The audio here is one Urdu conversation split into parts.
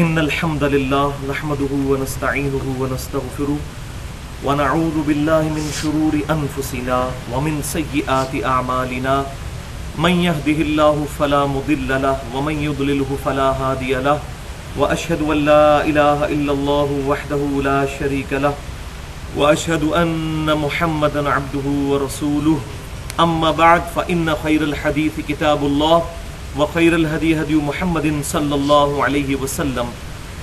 إن الحمد لله نحمده ونستعينه ونستغفره ونعوذ بالله من شرور أنفسنا ومن سيئات أعمالنا من يهده الله فلا مضل له ومن يضلله فلا هادي له وأشهد أن لا إله إلا الله وحده لا شريك له وأشهد أن محمدا عبده ورسوله أما بعد فإن خير الحديث كتاب الله وخير الهدي هدي محمد صلى الله عليه وسلم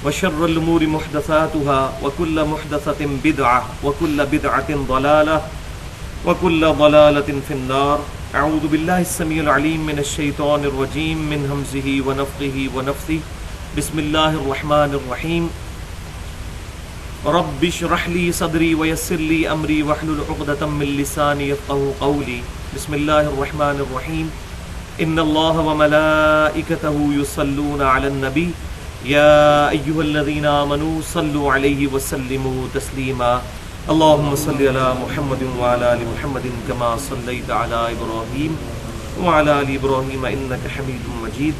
وشر الأمور محدثاتها وكل محدثة بدعة وكل بدعة ضلالة وكل ضلالة في النار. أعوذ بالله السميع العليم من الشيطان الرجيم من همزه ونفخه ونفثه. بسم الله الرحمن الرحيم. رب اشرح لي صدري ويسر لي أمري واحلل عقدة من لساني يفقهوا قولي. بسم الله الرحمن الرحيم. ان الله وملائكته يصلون على النبي يا ايها الذين امنوا صلوا عليه وسلموا تسليما. اللهم صل على محمد وعلى ال محمد كما صليت على ابراهيم وعلى ال ابراهيم انك حميد مجيد.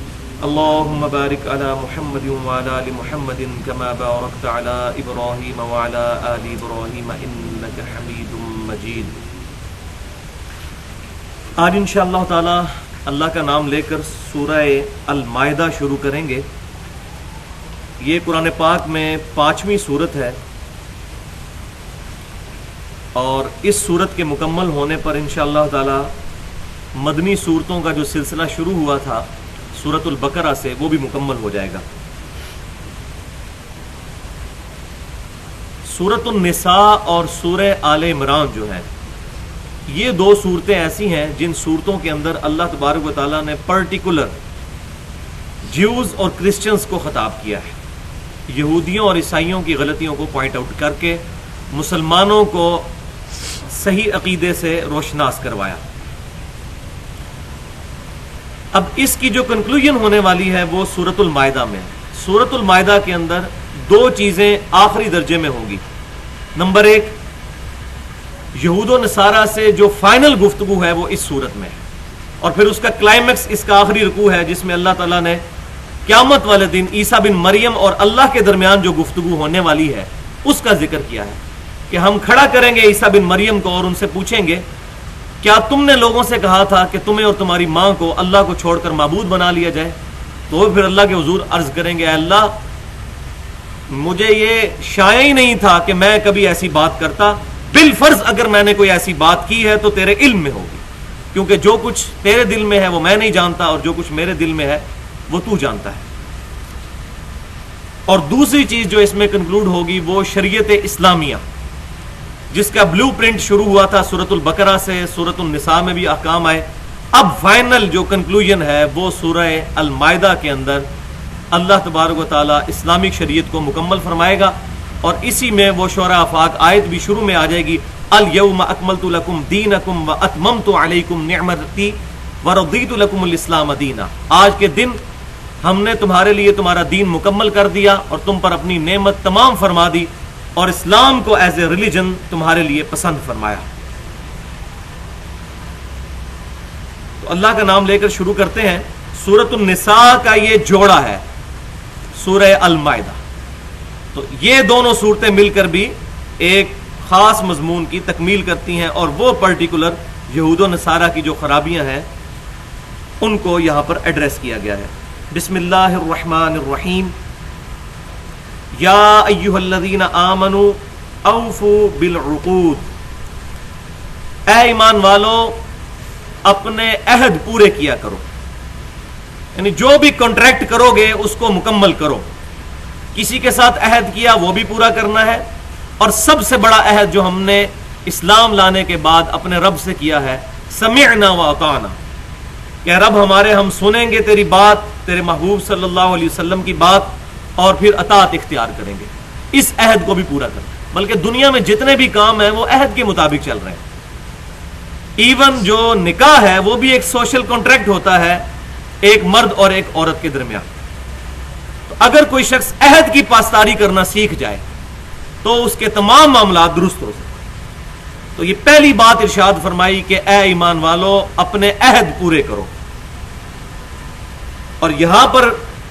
اللهم بارك على محمد وعلى ال محمد كما باركت على ابراهيم وعلى ال ابراهيم انك حميد مجيد. آج انشاءاللہ تعالی اللہ کا نام لے کر سورہ المائدہ شروع کریں گے. یہ قرآن پاک میں 5ویں سورت ہے اور اس سورت کے مکمل ہونے پر انشاءاللہ تعالی مدنی صورتوں کا جو سلسلہ شروع ہوا تھا سورۃ البقرہ سے وہ بھی مکمل ہو جائے گا. سورۃ النساء اور سورہ آل عمران جو ہے یہ دو صورتیں ایسی ہیں جن صورتوں کے اندر اللہ تبارک و تعالیٰ نے پرٹیکولر جیوز اور کرسچنز کو خطاب کیا ہے. یہودیوں اور عیسائیوں کی غلطیوں کو پوائنٹ آؤٹ کر کے مسلمانوں کو صحیح عقیدے سے روشناس کروایا. اب اس کی جو کنکلوژن ہونے والی ہے وہ سورۃ المائدہ میں. سورۃ المائدہ کے اندر دو چیزیں آخری درجے میں ہوں گی. نمبر 1، یہود و نصارہ سے جو فائنل گفتگو ہے وہ اس صورت میں ہے، اور پھر اس کا کلائمیکس اس کا آخری رکوع ہے جس میں اللہ تعالیٰ نے قیامت والے دن عیسیٰ بن مریم اور اللہ کے درمیان جو گفتگو ہونے والی ہے اس کا ذکر کیا ہے کہ ہم کھڑا کریں گے عیسیٰ بن مریم کو اور ان سے پوچھیں گے کیا تم نے لوگوں سے کہا تھا کہ تمہیں اور تمہاری ماں کو اللہ کو چھوڑ کر معبود بنا لیا جائے؟ تو وہ پھر اللہ کے حضور عرض کریں گے اے اللہ مجھے یہ شائع ہی نہیں تھا کہ میں کبھی ایسی بات کرتا، بالفرض اگر میں نے کوئی ایسی بات کی ہے تو تیرے علم میں ہوگی، کیونکہ جو کچھ تیرے دل میں ہے وہ میں نہیں جانتا اور جو کچھ میرے دل میں ہے وہ تو جانتا ہے. اور دوسری چیز جو اس میں کنکلوڈ ہوگی وہ شریعت اسلامیہ جس کا بلو پرنٹ شروع ہوا تھا سورۃ البقرہ سے، سورۃ النساء میں بھی احکام آئے. اب فائنل جو کنکلوژن ہے وہ سورہ المائدہ کے اندر اللہ تبارک و تعالی اسلامک شریعت کو مکمل فرمائے گا، اور اسی میں وہ شعراء آفاق آیت بھی شروع میں آ جائے گی الیوم اکملت لکم دینکم واتممت علیکم نعمتی ورضیت لکم الاسلام دینا. آج کے دن ہم نے تمہارے لیے تمہارا دین مکمل کر دیا اور تم پر اپنی نعمت تمام فرما دی اور اسلام کو ایز اے ریلیجن تمہارے لیے پسند فرمایا. تو اللہ کا نام لے کر شروع کرتے ہیں. سورۃ النساء کا یہ جوڑا ہے سورہ المائدہ. تو یہ دونوں صورتیں مل کر بھی ایک خاص مضمون کی تکمیل کرتی ہیں، اور وہ پرٹیکولر یہود و نصارہ کی جو خرابیاں ہیں ان کو یہاں پر ایڈریس کیا گیا ہے. بسم اللہ الرحمن الرحیم. یا ایھا الذین آمنوا اوفوا بالعقود. اے ایمان والو اپنے عہد پورے کیا کرو، یعنی جو بھی کانٹریکٹ کرو گے اس کو مکمل کرو. کسی کے ساتھ عہد کیا وہ بھی پورا کرنا ہے، اور سب سے بڑا عہد جو ہم نے اسلام لانے کے بعد اپنے رب سے کیا ہے سمعنا واطعنا، کہ رب ہمارے ہم سنیں گے تیری بات، تیرے محبوب صلی اللہ علیہ وسلم کی بات، اور پھر اطاعت اختیار کریں گے. اس عہد کو بھی پورا کریں. بلکہ دنیا میں جتنے بھی کام ہیں وہ عہد کے مطابق چل رہے ہیں. ایون جو نکاح ہے وہ بھی ایک سوشل کانٹریکٹ ہوتا ہے ایک مرد اور ایک عورت کے درمیان. تو اگر کوئی شخص عہد کی پاسداری کرنا سیکھ جائے تو اس کے تمام معاملات درست ہو سکتے. تو یہ پہلی بات ارشاد فرمائی کہ اے ایمان والو اپنے عہد پورے کرو. اور یہاں پر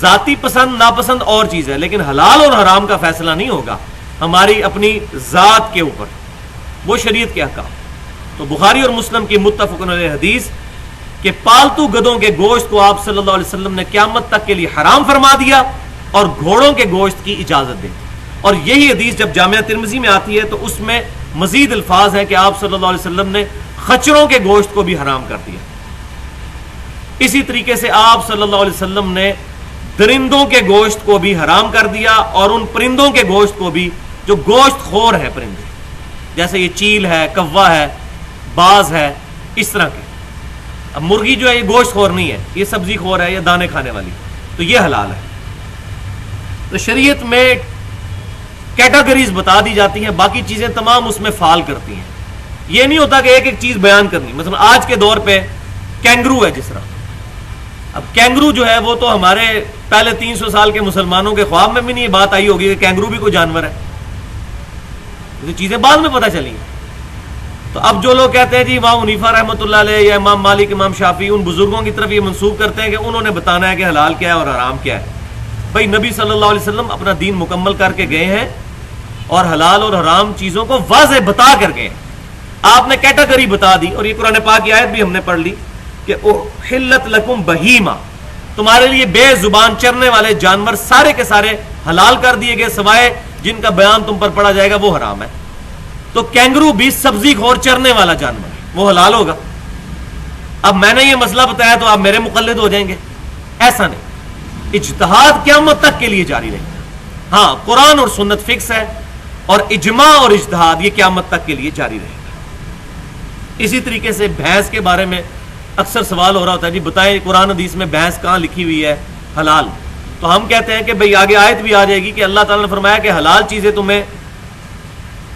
ذاتی پسند ناپسند اور چیز ہے، لیکن حلال اور حرام کا فیصلہ نہیں ہوگا ہماری اپنی ذات کے اوپر، وہ شریعت کے احکام۔ تو بخاری اور مسلم کی متفق علیہ حدیث کہ پالتو گدھوں کے گوشت کو آپ صلی اللہ علیہ وسلم نے قیامت تک کے لیے حرام فرما دیا اور گھوڑوں کے گوشت کی اجازت دے دی۔ اور یہی حدیث جب جامعہ ترمذی میں آتی ہے تو اس میں مزید الفاظ ہیں کہ آپ صلی اللہ علیہ وسلم نے خچروں کے گوشت کو بھی حرام کر دیا۔ اسی طریقے سے آپ صلی اللہ علیہ وسلم نے درندوں کے گوشت کو بھی حرام کر دیا، اور ان پرندوں کے گوشت کو بھی جو گوشت خور ہے، پرندے جیسے یہ چیل ہے، کوا ہے، باز ہے، اس طرح کے۔ اب مرغی جو ہے یہ گوشت خور نہیں ہے، یہ سبزی خور ہے، یہ دانے کھانے والی، تو یہ حلال ہے۔ تو شریعت میں کیٹاگریز بتا دی جاتی ہیں، باقی چیزیں تمام اس میں فال کرتی ہیں۔ یہ نہیں ہوتا کہ ایک ایک چیز بیان کرنی، مثلا آج کے دور پہ کینگرو ہے جس طرح، اب کینگرو جو ہے وہ تو ہمارے پہلے 300 سال کے مسلمانوں کے خواب میں بھی نہیں یہ بات آئی ہوگی کہ کینگرو بھی کوئی جانور ہے، یہ چیزیں بعد میں پتہ چلی ہیں۔ تو اب جو لوگ کہتے ہیں جی امام حنیفہ رحمۃ اللہ علیہ یا امام مالک، امام شافعی، ان بزرگوں کی طرف یہ منسوب کرتے ہیں کہ انہوں نے بتانا ہے کہ حلال کیا ہے اور حرام کیا ہے۔ بھائی نبی صلی اللہ علیہ وسلم اپنا دین مکمل کر کے گئے ہیں اور حلال اور حرام چیزوں کو واضح بتا کر گئے ہیں۔ آپ نے کیٹیگری بتا دی، اور یہ قرآن پاک کی آیت بھی ہم نے پڑھ لی کہ احلت لکم بہیمہ، تمہارے لیے بے زبان چرنے والے جانور سارے کے سارے حلال کر دیے گئے، سوائے جن کا بیان تم پر پڑا جائے گا وہ حرام ہے۔ تو کینگرو بھی سبزی خور چرنے والا جانور ہے، وہ حلال ہوگا۔ اب میں نے یہ مسئلہ بتایا تو آپ میرے مقلد ہو جائیں گے، ایسا نہیں۔ اجتہاد قیامت تک کے لیے جاری رہے گا۔ ہاں قرآن اور سنت فکس ہے، اور اجماع اور اجتہاد یہ قیامت تک کے لیے جاری رہے گا۔ اسی طریقے سے بھینس کے بارے میں اکثر سوال ہو رہا ہوتا ہے جی بتائیں قرآن حدیث میں بھینس کہاں لکھی ہوئی ہے حلال؟ تو ہم کہتے ہیں کہ بھئی آگے آیت بھی آ جائے گی کہ اللہ تعالیٰ نے فرمایا کہ حلال چیزیں تمہیں،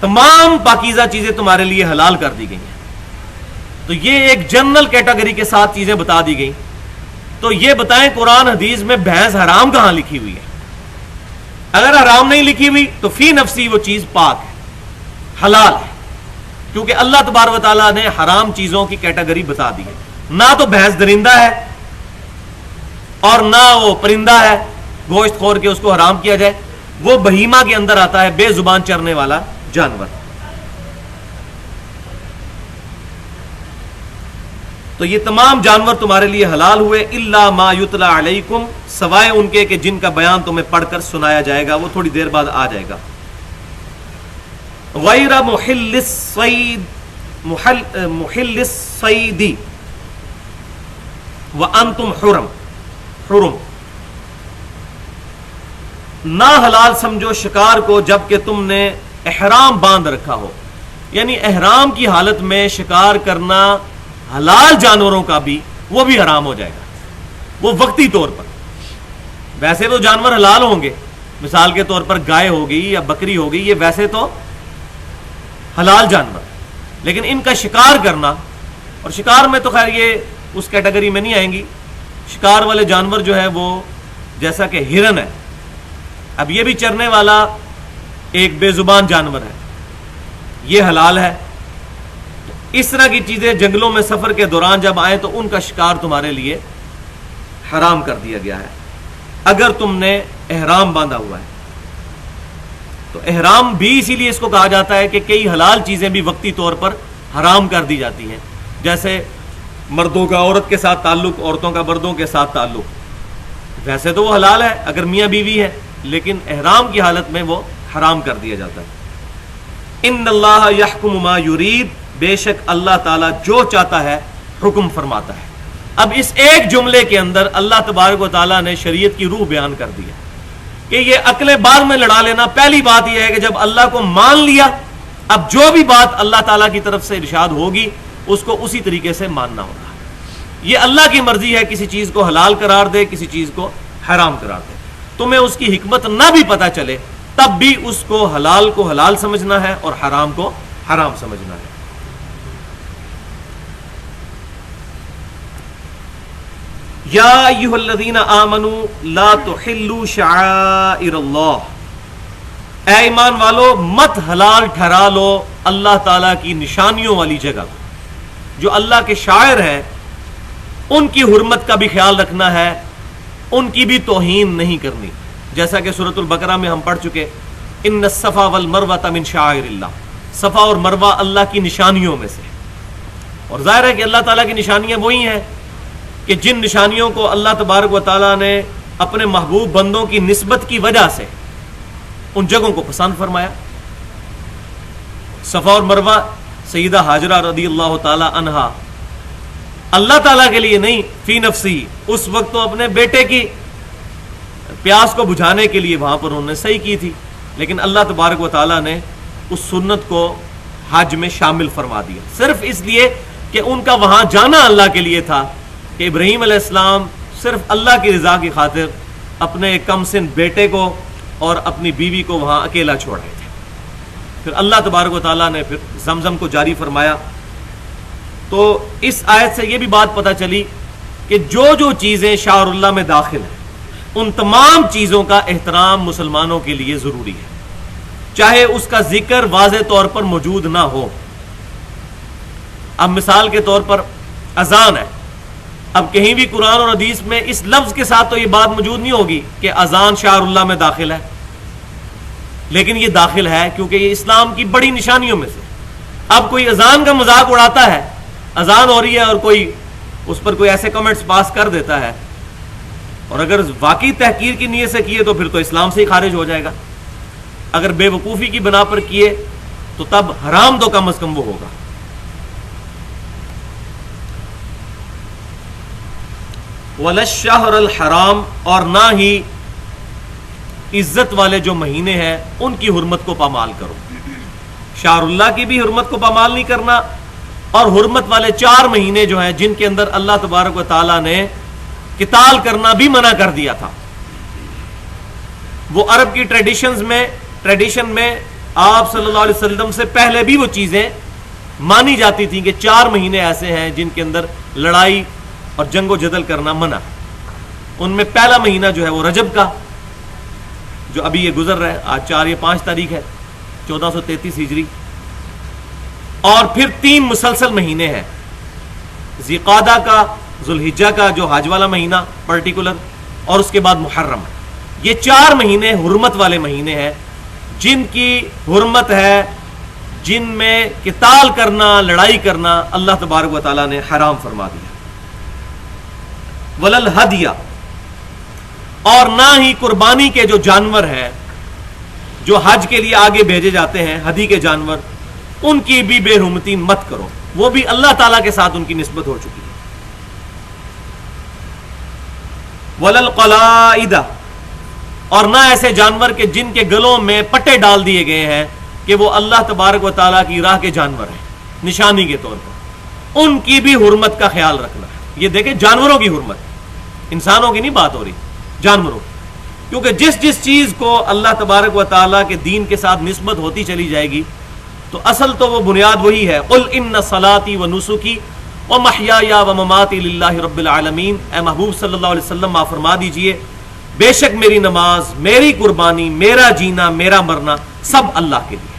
تمام پاکیزہ چیزیں تمہارے لیے حلال کر دی گئی ہیں۔ تو یہ ایک جنرل کیٹیگری کے ساتھ چیزیں بتا دی گئی۔ تو یہ بتائیں قرآن حدیث میں بھینس حرام کہاں لکھی ہوئی ہے؟ اگر حرام نہیں لکھی ہوئی تو فی نفسی وہ چیز پاک ہے، حلال ہے، کیونکہ اللہ تبارک و تعالیٰ نے حرام چیزوں کی کیٹیگری بتا دی ہے۔ نہ تو بھینس درندہ ہے اور نہ وہ پرندہ ہے گوشت خور کے اس کو حرام کیا جائے، وہ بہیمہ کے اندر آتا ہے، بے زبان چرنے والا جانور۔ تو یہ تمام جانور تمہارے لیے حلال ہوئے، الا ما یتلا علیکم، سوائے ان کے کہ جن کا بیان تمہیں پڑھ کر سنایا جائے گا، وہ تھوڑی دیر بعد آ جائے گا۔ غیر محل الصید، محل الصید وانتم حرم، حرم، نہ حلال سمجھو شکار کو جبکہ تم نے احرام باندھ رکھا ہو، یعنی احرام کی حالت میں شکار کرنا حلال جانوروں کا بھی وہ بھی حرام ہو جائے گا، وہ وقتی طور پر۔ ویسے تو جانور حلال ہوں گے، مثال کے طور پر گائے ہوگی یا بکری ہوگی، یہ ویسے تو حلال جانور، لیکن ان کا شکار کرنا، اور شکار میں تو خیر یہ اس کیٹیگری میں نہیں آئیں گی، شکار والے جانور جو ہے وہ جیسا کہ ہرن ہے، اب یہ بھی چرنے والا ایک بے زبان جانور ہے، یہ حلال ہے۔ اس طرح کی چیزیں جنگلوں میں سفر کے دوران جب آئیں تو ان کا شکار تمہارے لیے حرام کر دیا گیا ہے اگر تم نے احرام باندھا ہوا ہے۔ تو احرام بھی اسی لیے اس کو کہا جاتا ہے کہ کئی حلال چیزیں بھی وقتی طور پر حرام کر دی جاتی ہیں، جیسے مردوں کا عورت کے ساتھ تعلق، عورتوں کا مردوں کے ساتھ تعلق، ویسے تو وہ حلال ہے اگر میاں بیوی ہے، لیکن احرام کی حالت میں وہ حرام کر دیا جاتا ہے۔ ان اللہ یحکم ما یرید، بے شک اللہ تعالیٰ جو چاہتا ہے حکم فرماتا ہے۔ اب اس ایک جملے کے اندر اللہ تبارک و تعالیٰ نے شریعت کی روح بیان کر دیا کہ یہ عقلیں بعد میں لڑا لینا۔ پہلی بات یہ ہے کہ جب اللہ کو مان لیا، اب جو بھی بات اللہ تعالیٰ کی طرف سے ارشاد ہوگی اس کو اسی طریقے سے ماننا ہوگا۔ یہ اللہ کی مرضی ہے، کسی چیز کو حلال قرار دے، کسی چیز کو حرام قرار دے۔ تمہیں اس کی حکمت نہ بھی پتہ چلے تب بھی اس کو حلال سمجھنا ہے اور حرام کو حرام سمجھنا ہے۔ یا ایھا الذین آمنوا لا تحلوا شعائر اللہ، اے ایمان والو مت حلال ٹھہرا لو اللہ تعالیٰ کی نشانیوں والی جگہ، جو اللہ کے شاعر ہیں ان کی حرمت کا بھی خیال رکھنا ہے، ان کی بھی توہین نہیں کرنی، جیسا کہ سورۃ البقرہ میں ہم پڑھ چکے، ان الصفا والمروۃ من شعائر اللہ، صفا اور مروہ اللہ کی نشانیوں میں سے، اور ظاہر ہے کہ اللہ تعالیٰ کی نشانیاں وہی ہیں کہ جن نشانیوں کو اللہ تبارک و تعالیٰ نے اپنے محبوب بندوں کی نسبت کی وجہ سے ان جگہوں کو پسند فرمایا۔ صفا اور مروہ سیدہ ہاجرہ رضی اللہ تعالی عنہا اللہ تعالیٰ کے لیے نہیں، فی نفسی، اس وقت تو اپنے بیٹے کی پیاس کو بجھانے کے لیے وہاں پر انہوں نے صحیح کی تھی، لیکن اللہ تبارک و تعالیٰ نے اس سنت کو حج میں شامل فرما دیا، صرف اس لیے کہ ان کا وہاں جانا اللہ کے لیے تھا کہ ابراہیم علیہ السلام صرف اللہ کی رضا کی خاطر اپنے کم سن بیٹے کو اور اپنی بیوی کو وہاں اکیلا چھوڑ رہے تھے۔ پھر اللہ تبارک و تعالیٰ نے پھر زمزم کو جاری فرمایا۔ تو اس آیت سے یہ بھی بات پتہ چلی کہ جو جو چیزیں شعائر اللہ میں داخل ہیں ان تمام چیزوں کا احترام مسلمانوں کے لیے ضروری ہے، چاہے اس کا ذکر واضح طور پر موجود نہ ہو۔ اب مثال کے طور پر اذان ہے، اب کہیں بھی قرآن اور حدیث میں اس لفظ کے ساتھ تو یہ بات موجود نہیں ہوگی کہ اذان شعائر اللہ میں داخل ہے، لیکن یہ داخل ہے کیونکہ یہ اسلام کی بڑی نشانیوں میں سے۔ اب کوئی اذان کا مذاق اڑاتا ہے، اذان ہو رہی ہے اور کوئی اس پر کوئی ایسے کمنٹس پاس کر دیتا ہے، اور اگر واقعی تحقیر کی نیت سے کیے تو پھر تو اسلام سے ہی خارج ہو جائے گا، اگر بے وقوفی کی بنا پر کیے تو تب حرام تو کم از کم وہ ہوگا۔ وَلَلشَّهْرَ الْحَرَامِ، اور نہ ہی عزت والے جو مہینے ہیں ان کی حرمت کو پامال کرو۔ شہر اللہ کی بھی حرمت کو پامال نہیں کرنا، اور حرمت والے 4 مہینے جو ہیں جن کے اندر اللہ تبارک و تعالیٰ نے قتال کرنا بھی منع کر دیا تھا، وہ عرب کی ٹریڈیشن میں آپ صلی اللہ علیہ وسلم سے پہلے بھی وہ چیزیں مانی جاتی تھیں کہ 4 مہینے ایسے ہیں جن کے اندر لڑائی اور جنگ و جدل کرنا منع۔ ان میں پہلا مہینہ جو ہے وہ رجب کا، جو ابھی یہ گزر رہا ہے، آج 4 یا 5 تاریخ ہے 1433 ہجری، اور پھر 3 مسلسل مہینے ہیں، ذی قعدہ کا، ذوالحجہ کا جو حج والا مہینہ پرٹیکولر، اور اس کے بعد محرم۔ یہ 4 مہینے حرمت والے مہینے ہیں جن کی حرمت ہے، جن میں قتال کرنا، لڑائی کرنا اللہ تبارک و تعالیٰ نے حرام فرما دیا۔ وَلَلْهَدْيَ، اور نہ ہی قربانی کے جو جانور ہیں جو حج کے لیے آگے بھیجے جاتے ہیں، ہدی کے جانور، ان کی بھی بے حرمتی مت کرو، وہ بھی اللہ تعالیٰ کے ساتھ ان کی نسبت ہو چکی ہے۔ وَلَلْقَلَائِدَ، اور نہ ایسے جانور کہ جن کے گلوں میں پٹے ڈال دیے گئے ہیں کہ وہ اللہ تبارک و تعالیٰ کی راہ کے جانور ہیں نشانی کے طور پر، ان کی بھی حرمت کا خیال رکھنا ہے۔ یہ دیکھیں جانوروں کی حرمت، انسانوں کی نہیں بات ہو رہی، جانوروں کی، کیونکہ جس چیز کو اللہ تبارک و تعالیٰ کے دین کے ساتھ نسبت ہوتی چلی جائے گی تو اصل تو وہ بنیاد وہی ہے۔ قُلْ إِنَّ صَلَاتِي وَنُسُكِي وَمَحْيَايَ وَمَمَاتِي لِلَّهِ رَبِّ الْعَالَمِينَ، اے محبوب صلی اللہ علیہ وسلم آپ فرما دیجئے بے شک میری نماز، میری قربانی، میرا جینا، میرا مرنا سب اللہ کے لیے۔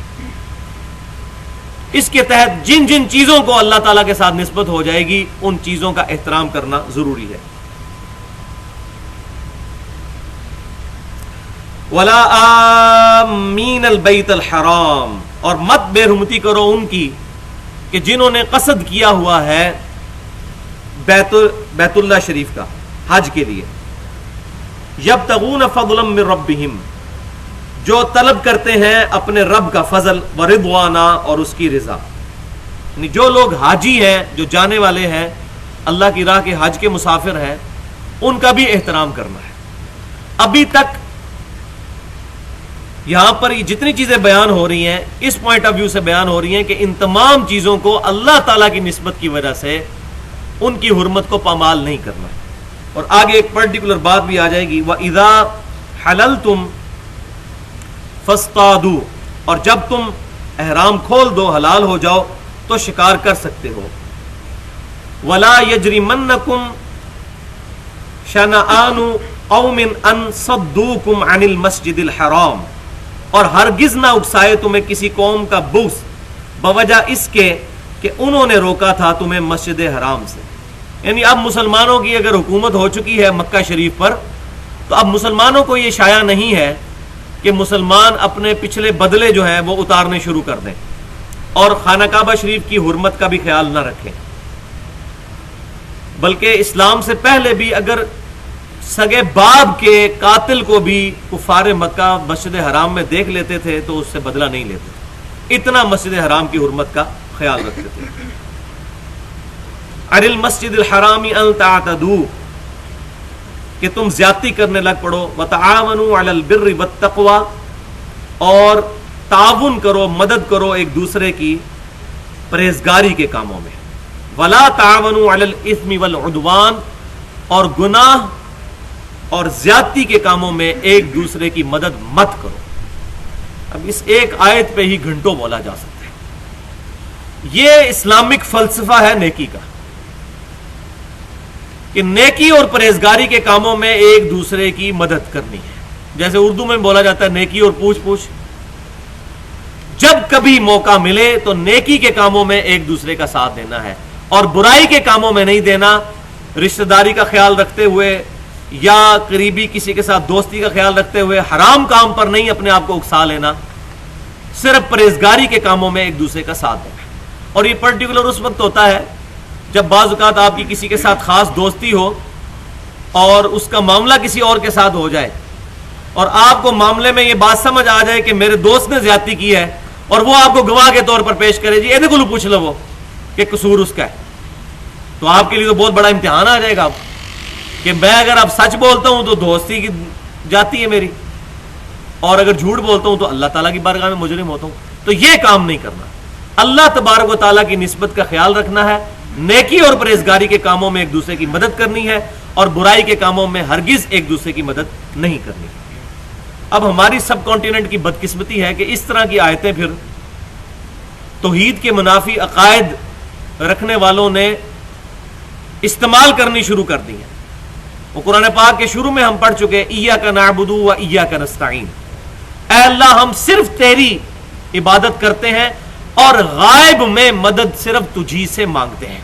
اس کے تحت جن جن چیزوں کو اللہ تعالیٰ کے ساتھ نسبت ہو جائے گی ان چیزوں کا احترام کرنا ضروری ہے۔ وَلَا آمِّينَ الْبَيْتَ الْحَرَامِ، اور مت بے حرمتی کرو ان کی کہ جنہوں نے قصد کیا ہوا ہے بیت اللہ شریف کا حج کے لیے، یبتغون فضلا من ربہم، جو طلب کرتے ہیں اپنے رب کا فضل، ورضوانا، اور اس کی رضا۔ یعنی جو لوگ حاجی ہیں، جو جانے والے ہیں اللہ کی راہ کے حج کے مسافر ہیں، ان کا بھی احترام کرنا ہے۔ ابھی تک یہاں پر یہ جتنی چیزیں بیان ہو رہی ہیں اس پوائنٹ آف ویو سے بیان ہو رہی ہیں کہ ان تمام چیزوں کو اللہ تعالیٰ کی نسبت کی وجہ سے ان کی حرمت کو پامال نہیں کرنا ہے۔ اور آگے ایک پرٹیکولر بات بھی آ جائے گی، وَإِذَا حَلَلْتُمْ فَاصْطَادُوا، اور جب تم احرام کھول دو، حلال ہو جاؤ تو شکار کر سکتے ہو۔ وَلَا يَجْرِمَنَّكُمْ شَنَآنُ قَوْمٍ أَن صَدُّوكُمْ عَنِ الْمَسْجِدِ الْحَرَامِ، اور ہرگز نہ اکسائے تمہیں کسی قوم کا بغض بوجہ اس کے کہ انہوں نے روکا تھا تمہیں مسجد حرام سے۔ یعنی اب مسلمانوں کی اگر حکومت ہو چکی ہے مکہ شریف پر تو اب مسلمانوں کو یہ شایع نہیں ہے کہ مسلمان اپنے پچھلے بدلے جو ہیں وہ اتارنے شروع کر دیں اور خانہ کعبہ شریف کی حرمت کا بھی خیال نہ رکھیں، بلکہ اسلام سے پہلے بھی اگر سگے باپ کے قاتل کو بھی کفار مکہ مسجد حرام میں دیکھ لیتے تھے تو اس سے بدلہ نہیں لیتے تھے، اتنا مسجد حرام کی حرمت کا خیال رکھتے تھے۔ عن المسجد الحرام ان تعتدوا، کہ تم زیادتی کرنے لگ پڑو، وتعاونوا علی البر والتقوی، اور تعاون کرو، مدد کرو ایک دوسرے کی پرہیزگاری کے کاموں میں، ولا تعاونوا علی الاثم والعدوان، اور گناہ اور زیادتی کے کاموں میں ایک دوسرے کی مدد مت کرو۔ اب اس ایک آیت پہ ہی گھنٹوں بولا جا سکتا ہے۔ یہ اسلامک فلسفہ ہے نیکی کا، کہ نیکی اور پرہیزگاری کے کاموں میں ایک دوسرے کی مدد کرنی ہے۔ جیسے اردو میں بولا جاتا ہے نیکی اور پوچھ پوچھ، جب کبھی موقع ملے تو نیکی کے کاموں میں ایک دوسرے کا ساتھ دینا ہے اور برائی کے کاموں میں نہیں دینا، رشتہ داری کا خیال رکھتے ہوئے یا قریبی کسی کے ساتھ دوستی کا خیال رکھتے ہوئے حرام کام پر نہیں اپنے آپ کو اکسا لینا، صرف پرہیزگاری کے کاموں میں ایک دوسرے کا ساتھ دینا۔ اور یہ پرٹیکولر اس وقت ہوتا ہے جب بعض اوقات آپ کی کسی کے ساتھ خاص دوستی ہو اور اس کا معاملہ کسی اور کے ساتھ ہو جائے اور آپ کو معاملے میں یہ بات سمجھ آ جائے کہ میرے دوست نے زیادتی کی ہے اور وہ آپ کو گواہ کے طور پر پیش کرے، جی یہ کو پوچھ لو وہ کہ قصور اس کا ہے، تو آپ کے لیے تو بہت بڑا امتحان آ جائے گا کہ میں اگر اب سچ بولتا ہوں تو دوستی کی جاتی ہے میری، اور اگر جھوٹ بولتا ہوں تو اللہ تعالیٰ کی بارگاہ میں مجرم ہوتا ہوں۔ تو یہ کام نہیں کرنا، اللہ تبارک و تعالیٰ کی نسبت کا خیال رکھنا ہے، نیکی اور پرہیزگاری کے کاموں میں ایک دوسرے کی مدد کرنی ہے اور برائی کے کاموں میں ہرگز ایک دوسرے کی مدد نہیں کرنی۔ اب ہماری سب کانٹیننٹ کی بدقسمتی ہے کہ اس طرح کی آیتیں پھر توحید کے منافی عقائد رکھنے والوں نے استعمال کرنی شروع کر دی ہیں۔ وہ قرآن پاک کے شروع میں ہم پڑھ چکے، ایاک نعبد و ایاک نستعین، اے اللہ ہم صرف تیری عبادت کرتے ہیں اور غائب میں مدد صرف تجھی سے مانگتے ہیں۔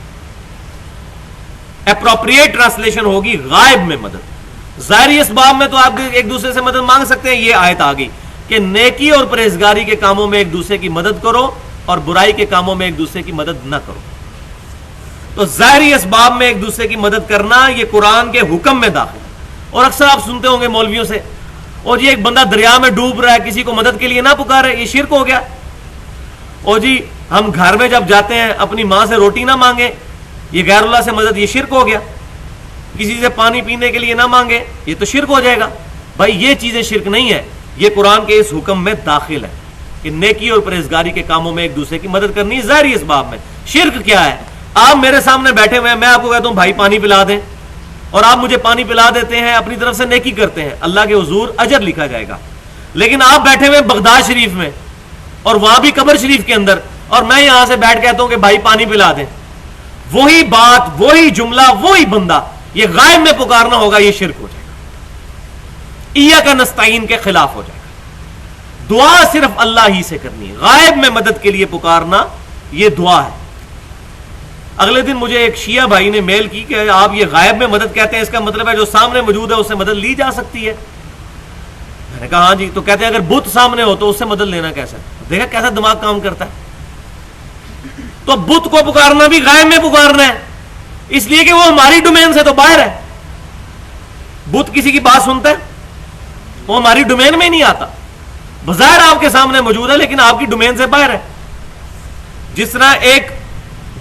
اپروپریٹ ٹرانسلیشن ہوگی غائب میں مدد، ظاہری اسباب میں تو آپ ایک دوسرے سے مدد مانگ سکتے ہیں، یہ آیت آ گئی کہ نیکی اور پرہیزگاری کے کاموں میں ایک دوسرے کی مدد کرو اور برائی کے کاموں میں ایک دوسرے کی مدد نہ کرو۔ تو ظاہری اسباب میں ایک دوسرے کی مدد کرنا یہ قرآن کے حکم میں داخل ہے۔ اور اکثر آپ سنتے ہوں گے مولویوں سے، اور جی ایک بندہ دریا میں ڈوب رہا ہے کسی کو مدد کے لیے نہ پکارے، یہ شرک ہو گیا۔ اور جی ہم گھر میں جب جاتے ہیں اپنی ماں سے روٹی نہ مانگے، یہ غیر اللہ سے مدد، یہ شرک ہو گیا۔ کسی سے پانی پینے کے لیے نہ مانگے، یہ تو شرک ہو جائے گا۔ بھائی یہ چیزیں شرک نہیں ہے، یہ قرآن کے اس حکم میں داخل ہے کہ نیکی اور پرہیزگاری کے کاموں میں ایک دوسرے کی مدد کرنی ظاہری اسباب میں۔ شرک کیا ہے؟ آپ میرے سامنے بیٹھے ہوئے ہیں، میں آپ کو کہتا ہوں بھائی پانی پلا دیں، اور آپ مجھے پانی پلا دیتے ہیں، اپنی طرف سے نیکی کرتے ہیں، اللہ کے حضور اجر لکھا جائے گا۔ لیکن آپ بیٹھے ہوئے بغداد شریف میں اور وہاں بھی قبر شریف کے اندر، اور میں یہاں سے بیٹھ کہتا ہوں کہ بھائی پانی پلا دیں، وہی بات، وہی جملہ، وہی بندہ یہ غائب میں پکارنا ہوگا، یہ شرک ہو جائے گا، ایاک نستعین کے خلاف ہو جائے گا۔ دعا صرف اللہ ہی سے کرنی ہے، غائب میں مدد کے لیے پکارنا یہ دعا ہے۔ اگلے دن مجھے ایک شیعہ بھائی نے میل کی کہ آپ یہ غائب میں مدد کہتے ہیں، اس کا مطلب ہے جو سامنے موجود ہے اس سے مدد لی جا سکتی ہے؟ میں نے کہا ہاں جی۔ تو کہتے ہیں اگر بت سامنے ہو تو اس سے مدد لینا کیسا؟ دیکھا کیسا دماغ کام کرتا ہے۔ تو بت کو پکارنا بھی غائب میں پکارنا ہے، اس لیے کہ وہ ہماری ڈومین سے تو باہر ہے۔ بت کسی کی بات سنتا ہے؟ وہ ہماری ڈومین میں نہیں آتا، بظاہر آپ کے سامنے موجود ہے لیکن آپ کی ڈومین سے باہر ہے۔ جس طرح ایک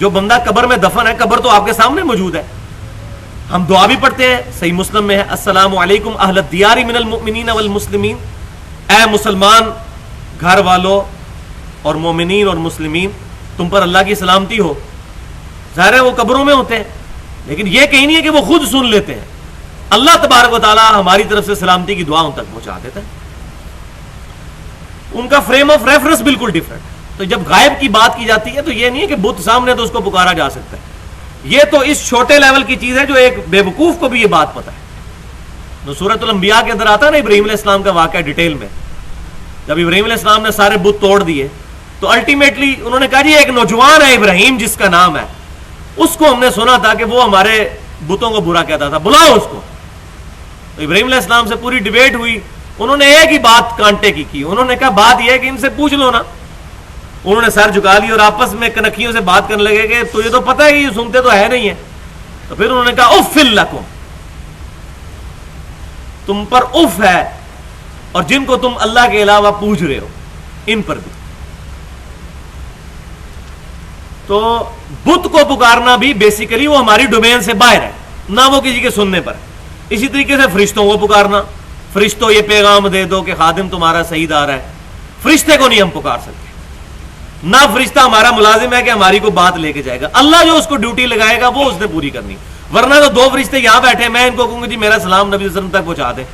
جو بندہ قبر میں دفن ہے، قبر تو آپ کے سامنے موجود ہے، ہم دعا بھی پڑھتے ہیں، صحیح مسلم میں ہے، السلام علیکم اہل الدیار من المؤمنین والمسلمین، اے مسلمان گھر والوں اور مومنین اور مسلمین، تم پر اللہ کی سلامتی ہو۔ ظاہر ہے وہ قبروں میں ہوتے ہیں، لیکن یہ کہیں نہیں ہے کہ وہ خود سن لیتے ہیں، اللہ تبارک و تعالی ہماری طرف سے سلامتی کی دعا ان تک پہنچا دیتا ہے۔ ان کا فریم آف ریفرنس بالکل ڈیفرنٹ ہے۔ تو جب غائب کی بات کی جاتی ہے تو یہ نہیں ہے کہ بت سامنے تو اس کو پکارا جا سکتا ہے، یہ تو اس چھوٹے لیول کی چیز ہے جو ایک بے وقوف کو بھی یہ بات پتہ ہے۔ تو سورۃ الانبیاء کے اندر آتا ہے نا ابراہیم علیہ السلام کا واقعہ ڈیٹیل میں، جب ابراہیم علیہ السلام نے سارے بت توڑ دیے تو الٹیمیٹلی انہوں نے کہا جی ایک نوجوان ہے ابراہیم جس کا نام ہے، اس کو ہم نے سنا تھا کہ وہ ہمارے بتوں کو برا کہتا تھا، بلاؤ اس کو۔ تو ابراہیم علیہ السلام سے پوری ڈیبیٹ ہوئی، انہوں نے ایک ہی بات کانٹے کی، انہوں نے کہا بات یہ ہے کہ ان سے پوچھ لو نا. انہوں نے سر جھکا لی اور آپس میں کنکھیوں سے بات کرنے لگے کہ تجھے تو پتہ ہے کہ یہ سنتے تو ہے نہیں ہے. تو پھر انہوں نے کہا اف لکم، تم پر اف ہے، اور جن کو تم اللہ کے علاوہ پوچھ رہے ہو ان پر بھی. تو بت کو پکارنا بھی بیسیکلی وہ ہماری ڈومین سے باہر ہے، نہ وہ کسی کے سننے پر. اسی طریقے سے فرشتوں کو پکارنا، فرشتوں یہ پیغام دے دو کہ خادم تمہارا سعید آ رہا ہے، فرشتے کو نہیں ہم پکار سکتے. نہ فرشتہ ہمارا ملازم ہے کہ ہماری کو بات لے کے جائے گا، اللہ جو اس کو ڈیوٹی لگائے گا وہ اس نے پوری کرنی. ورنہ تو دو فرشتے یہاں بیٹھے، میں ان کو کہوں گا جی میرا سلام نبی صلی اللہ علیہ وسلم تک پہنچا دے.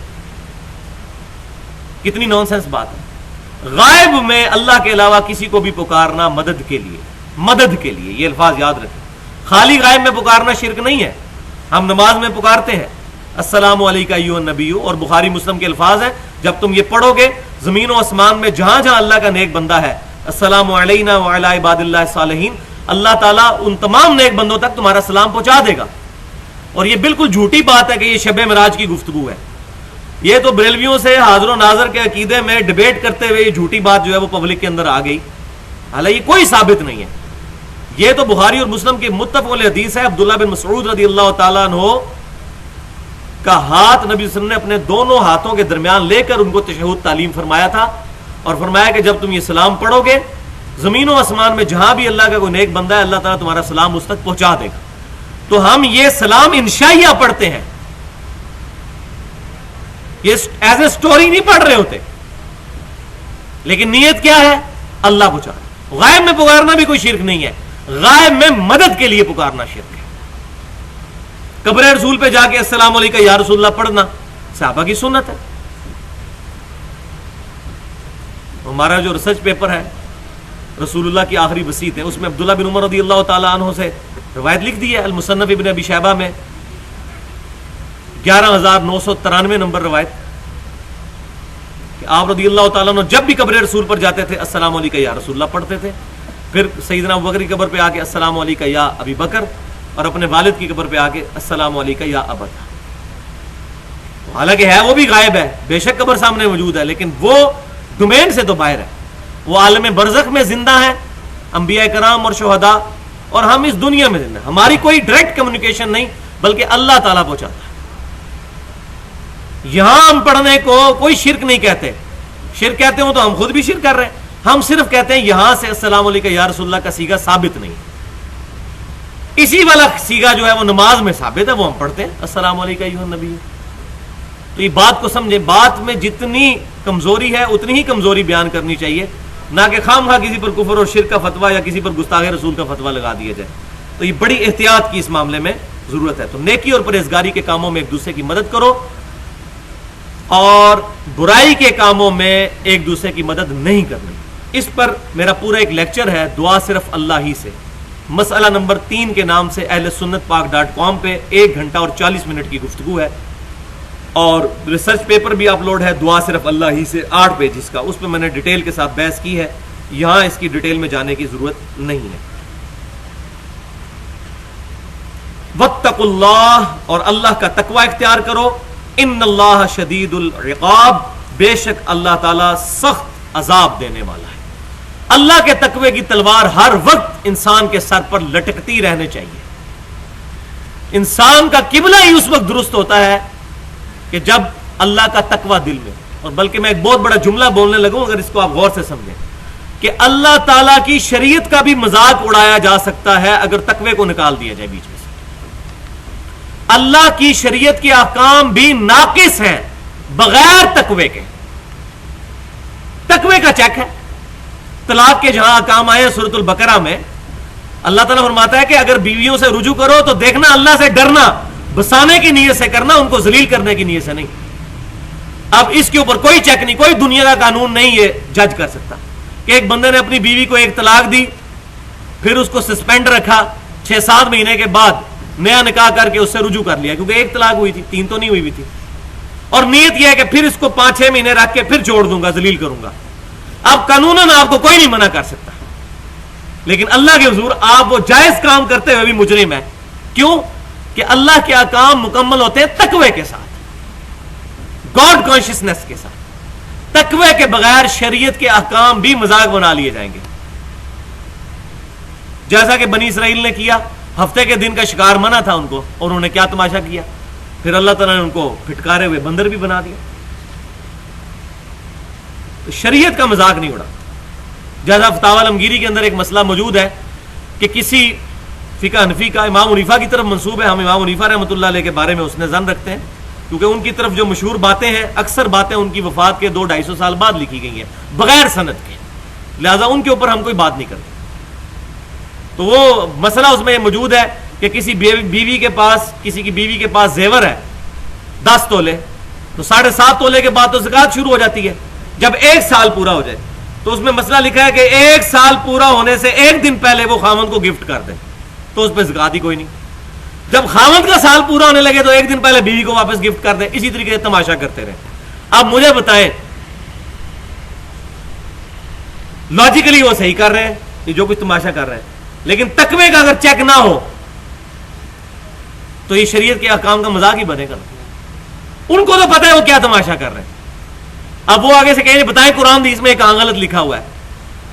کتنی نان سینس بات ہے. غائب میں اللہ کے علاوہ کسی کو بھی پکارنا مدد کے لیے، مدد کے لیے، یہ الفاظ یاد رکھیں. خالی غائب میں پکارنا شرک نہیں ہے. ہم نماز میں پکارتے ہیں السلام علیکم ایھا النبی، اور بخاری مسلم کے الفاظ ہیں، جب تم یہ پڑھو گے زمین و آسمان میں جہاں جہاں اللہ کا نیک بندہ ہے، السلام علینا وعلی عباد اللہ الصالحین، اللہ تعالیٰ ان تمام نیک بندوں تک تمہارا سلام پہنچا دے گا. اور یہ بالکل جھوٹی بات ہے کہ یہ شب معراج کی گفتگو ہے. یہ تو بریلویوں سے حاضر و ناظر کے عقیدے میں ڈیبیٹ کرتے ہوئے یہ جھوٹی بات جو ہے وہ پبلک کے اندر آ گئی، حالانکہ یہ کوئی ثابت نہیں ہے. یہ تو بخاری اور مسلم کی متفق علیہ حدیث ہے. عبداللہ بن مسعود رضی اللہ تعالیٰ عنہ کا ہاتھ نبی صلی اللہ علیہ وسلم نے اپنے دونوں ہاتھوں کے درمیان لے کر ان کو تشہد تعلیم فرمایا تھا، اور فرمایا کہ جب تم یہ سلام پڑھو گے زمین و آسمان میں جہاں بھی اللہ کا کوئی نیک بندہ ہے اللہ تعالیٰ تمہارا سلام اس تک پہنچا دے گا. تو ہم یہ سلام انشائیہ پڑھتے ہیں، یہ ایز اے سٹوری نہیں پڑھ رہے ہوتے، لیکن نیت کیا ہے؟ اللہ پہنچا. غائب میں پکارنا بھی کوئی شرک نہیں ہے، غائب میں مدد کے لیے پکارنا شرک ہے. قبر رسول پہ جا کے السلام علیکم یا رسول اللہ پڑھنا صحابہ کی سنت ہے. ہمارا جو ریسرچ پیپر ہے رسول اللہ کی آخری وصیت ہے، اس میں عبداللہ بن عمر رضی اللہ تعالیٰ عنہ سے روایت لکھ دی ہے، المصنف ابن ابی شیبہ میں 11993 نمبر روایت، کہ آپ رضی اللہ تعالیٰ عنہ جب بھی قبر رسول پر جاتے تھے السلام علیکم یا رسول اللہ پڑھتے تھے. پھر سیدنا ابوبکر کی قبر پہ آ کے السلام علیکم یا ابی بکر، اور اپنے والد کی قبر پہ آ کے السلام علیکم یا ابتا. حالانکہ ہے وہ بھی غائب ہے، بے شک قبر سامنے موجود ہے، لیکن وہ ڈومین سے تو باہر ہے. وہ عالم برزخ میں زندہ ہے، انبیاء کرام اور شہداء، اور ہم اس دنیا میں زندہ. ہماری کوئی ڈائریکٹ کمیونیکیشن نہیں، بلکہ اللہ تعالیٰ پہنچاتا ہے. یہاں ہم پڑھنے کو کوئی شرک نہیں کہتے. شرک کہتے ہوں تو ہم خود بھی شرک کر رہے ہیں. ہم صرف کہتے ہیں یہاں سے السلام علیکم یا رسول اللہ کا سیگا ثابت نہیں. اسی والا سیگا جو ہے وہ نماز میں ثابت ہے، وہ ہم پڑھتے ہیں السلام علیکم ایھا النبی. تو یہ بات کو سمجھیں، بات میں جتنی کمزوری ہے اتنی ہی کمزوری بیان کرنی چاہیے، نہ کہ خام خواہ کسی پر کفر اور شرک کا فتویٰ یا کسی پر گستاخ رسول کا فتویٰ لگا دیا جائے. تو یہ بڑی احتیاط کی اس معاملے میں ضرورت ہے. تو نیکی اور پرہیزگاری کے کاموں میں ایک دوسرے کی مدد کرو، اور برائی کے کاموں میں ایک دوسرے کی مدد نہیں کرنی. اس پر میرا پورا ایک لیکچر ہے، دعا صرف اللہ ہی سے، مسئلہ نمبر 3 کے نام سے اہل سنت پاک.com پہ 1 گھنٹہ اور 40 منٹ کی گفتگو ہے. اور ریسرچ پیپر بھی اپلوڈ ہے دعا صرف اللہ ہی سے 8 پیجز کا، اس پہ میں نے ڈیٹیل کے ساتھ بحث کی ہے. یہاں اس کی ڈیٹیل میں جانے کی ضرورت نہیں ہے. واتقوا اللہ، اور اللہ کا تقوی اختیار کرو. ان اللہ شدید العقاب، بے شک اللہ تعالیٰ سخت عذاب دینے والا ہے. اللہ کے تقوی کی تلوار ہر وقت انسان کے سر پر لٹکتی رہنے چاہیے. انسان کا قبلہ ہی اس وقت درست ہوتا ہے کہ جب اللہ کا تقوی دل میں. اور بلکہ میں ایک بہت بڑا جملہ بولنے لگوں، اگر اس کو آپ غور سے سمجھیں، کہ اللہ تعالیٰ کی شریعت کا بھی مذاق اڑایا جا سکتا ہے اگر تقوی کو نکال دیا جائے بیچ میں سے. اللہ کی شریعت کے احکام بھی ناقص ہیں بغیر تقوی کے. تقوی کا چیک ہے. طلاق کے جہاں احکام آئے سورۃ البقرہ میں، اللہ تعالیٰ فرماتا ہے کہ اگر بیویوں سے رجوع کرو تو دیکھنا اللہ سے ڈرنا، بسانے کی نیت سے کرنا، ان کو ذلیل کرنے کی نیت سے نہیں. اب اس کے اوپر کوئی چیک نہیں، کوئی دنیا کا قانون نہیں یہ جج کر سکتا کہ ایک بندے نے اپنی بیوی کو ایک طلاق دی، پھر اس کو سسپینڈ رکھا، 6-7 مہینے کے بعد نیا نکاح کر کے اس سے رجوع کر لیا، کیونکہ ایک طلاق ہوئی تھی، 3 تو نہیں ہوئی بھی تھی، اور نیت یہ ہے کہ پھر اس کو 5-6 مہینے رکھ کے پھر چھوڑ دوں گا، ذلیل کروں گا. اب قانوناً آپ کو کوئی نہیں منع کر سکتا، لیکن اللہ کے حضور آپ وہ جائز کام کرتے ہوئے بھی مجرم ہے. کیوں؟ کہ اللہ کے احکام مکمل ہوتے ہیں تقوی کے ساتھ. گاڈ کانشیسنس کے ساتھ. تقوی کے بغیر شریعت کے احکام بھی مذاق بنا لیے جائیں گے, جیسا کہ بنی اسرائیل نے کیا. ہفتے کے دن کا شکار منع تھا ان کو, اور انہوں نے کیا تماشا کیا, پھر اللہ تعالیٰ نے ان کو پھٹکارے ہوئے بندر بھی بنا دیا. شریعت کا مذاق نہیں اڑا. جیسا فتاوی علمگیری کے اندر ایک مسئلہ موجود ہے کہ کسی فقہ حنفی کا امام حنیفہ کی طرف منسوب ہے, ہم امام حنیفہ رحمۃ اللہ علیہ کے بارے میں حسن ظن رکھتے ہیں, کیونکہ ان کی طرف جو مشہور باتیں ہیں اکثر باتیں ان کی وفات کے 200-250 سال بعد لکھی گئی ہیں بغیر سند کے, لہذا ان کے اوپر ہم کوئی بات نہیں کرتے. تو وہ مسئلہ اس میں موجود ہے کہ کسی بیوی کے پاس, کسی کی بیوی کے پاس زیور ہے 10 تولے, تو 7.5 تولے کے بعد تو زکوٰۃ شروع ہو جاتی ہے. جب 1 سال پورا ہو جائے تو اس میں مسئلہ لکھا ہے کہ 1 سال پورا ہونے سے 1 دن پہلے وہ خاوند کو گفٹ کر دے, تو اس پہ زکوٰۃ ہی کوئی نہیں. جب خاوند کا سال پورا ہونے لگے تو 1 دن پہلے بیوی کو واپس گفٹ کر دے. اسی طریقے سے تماشا کرتے رہے. اب مجھے بتائیں لاجیکلی وہ صحیح کر رہے ہیں یہ جو کچھ تماشا کر رہے ہیں, لیکن تقوی کا اگر چیک نہ ہو تو یہ شریعت کے احکام کا مذاق ہی بنے گا. ان کو تو پتہ ہے وہ کیا تماشا کر رہے ہیں. اب وہ آگے سے کہیں بتائیں قرآن حدیث میں ایک غلط لکھا ہوا ہے,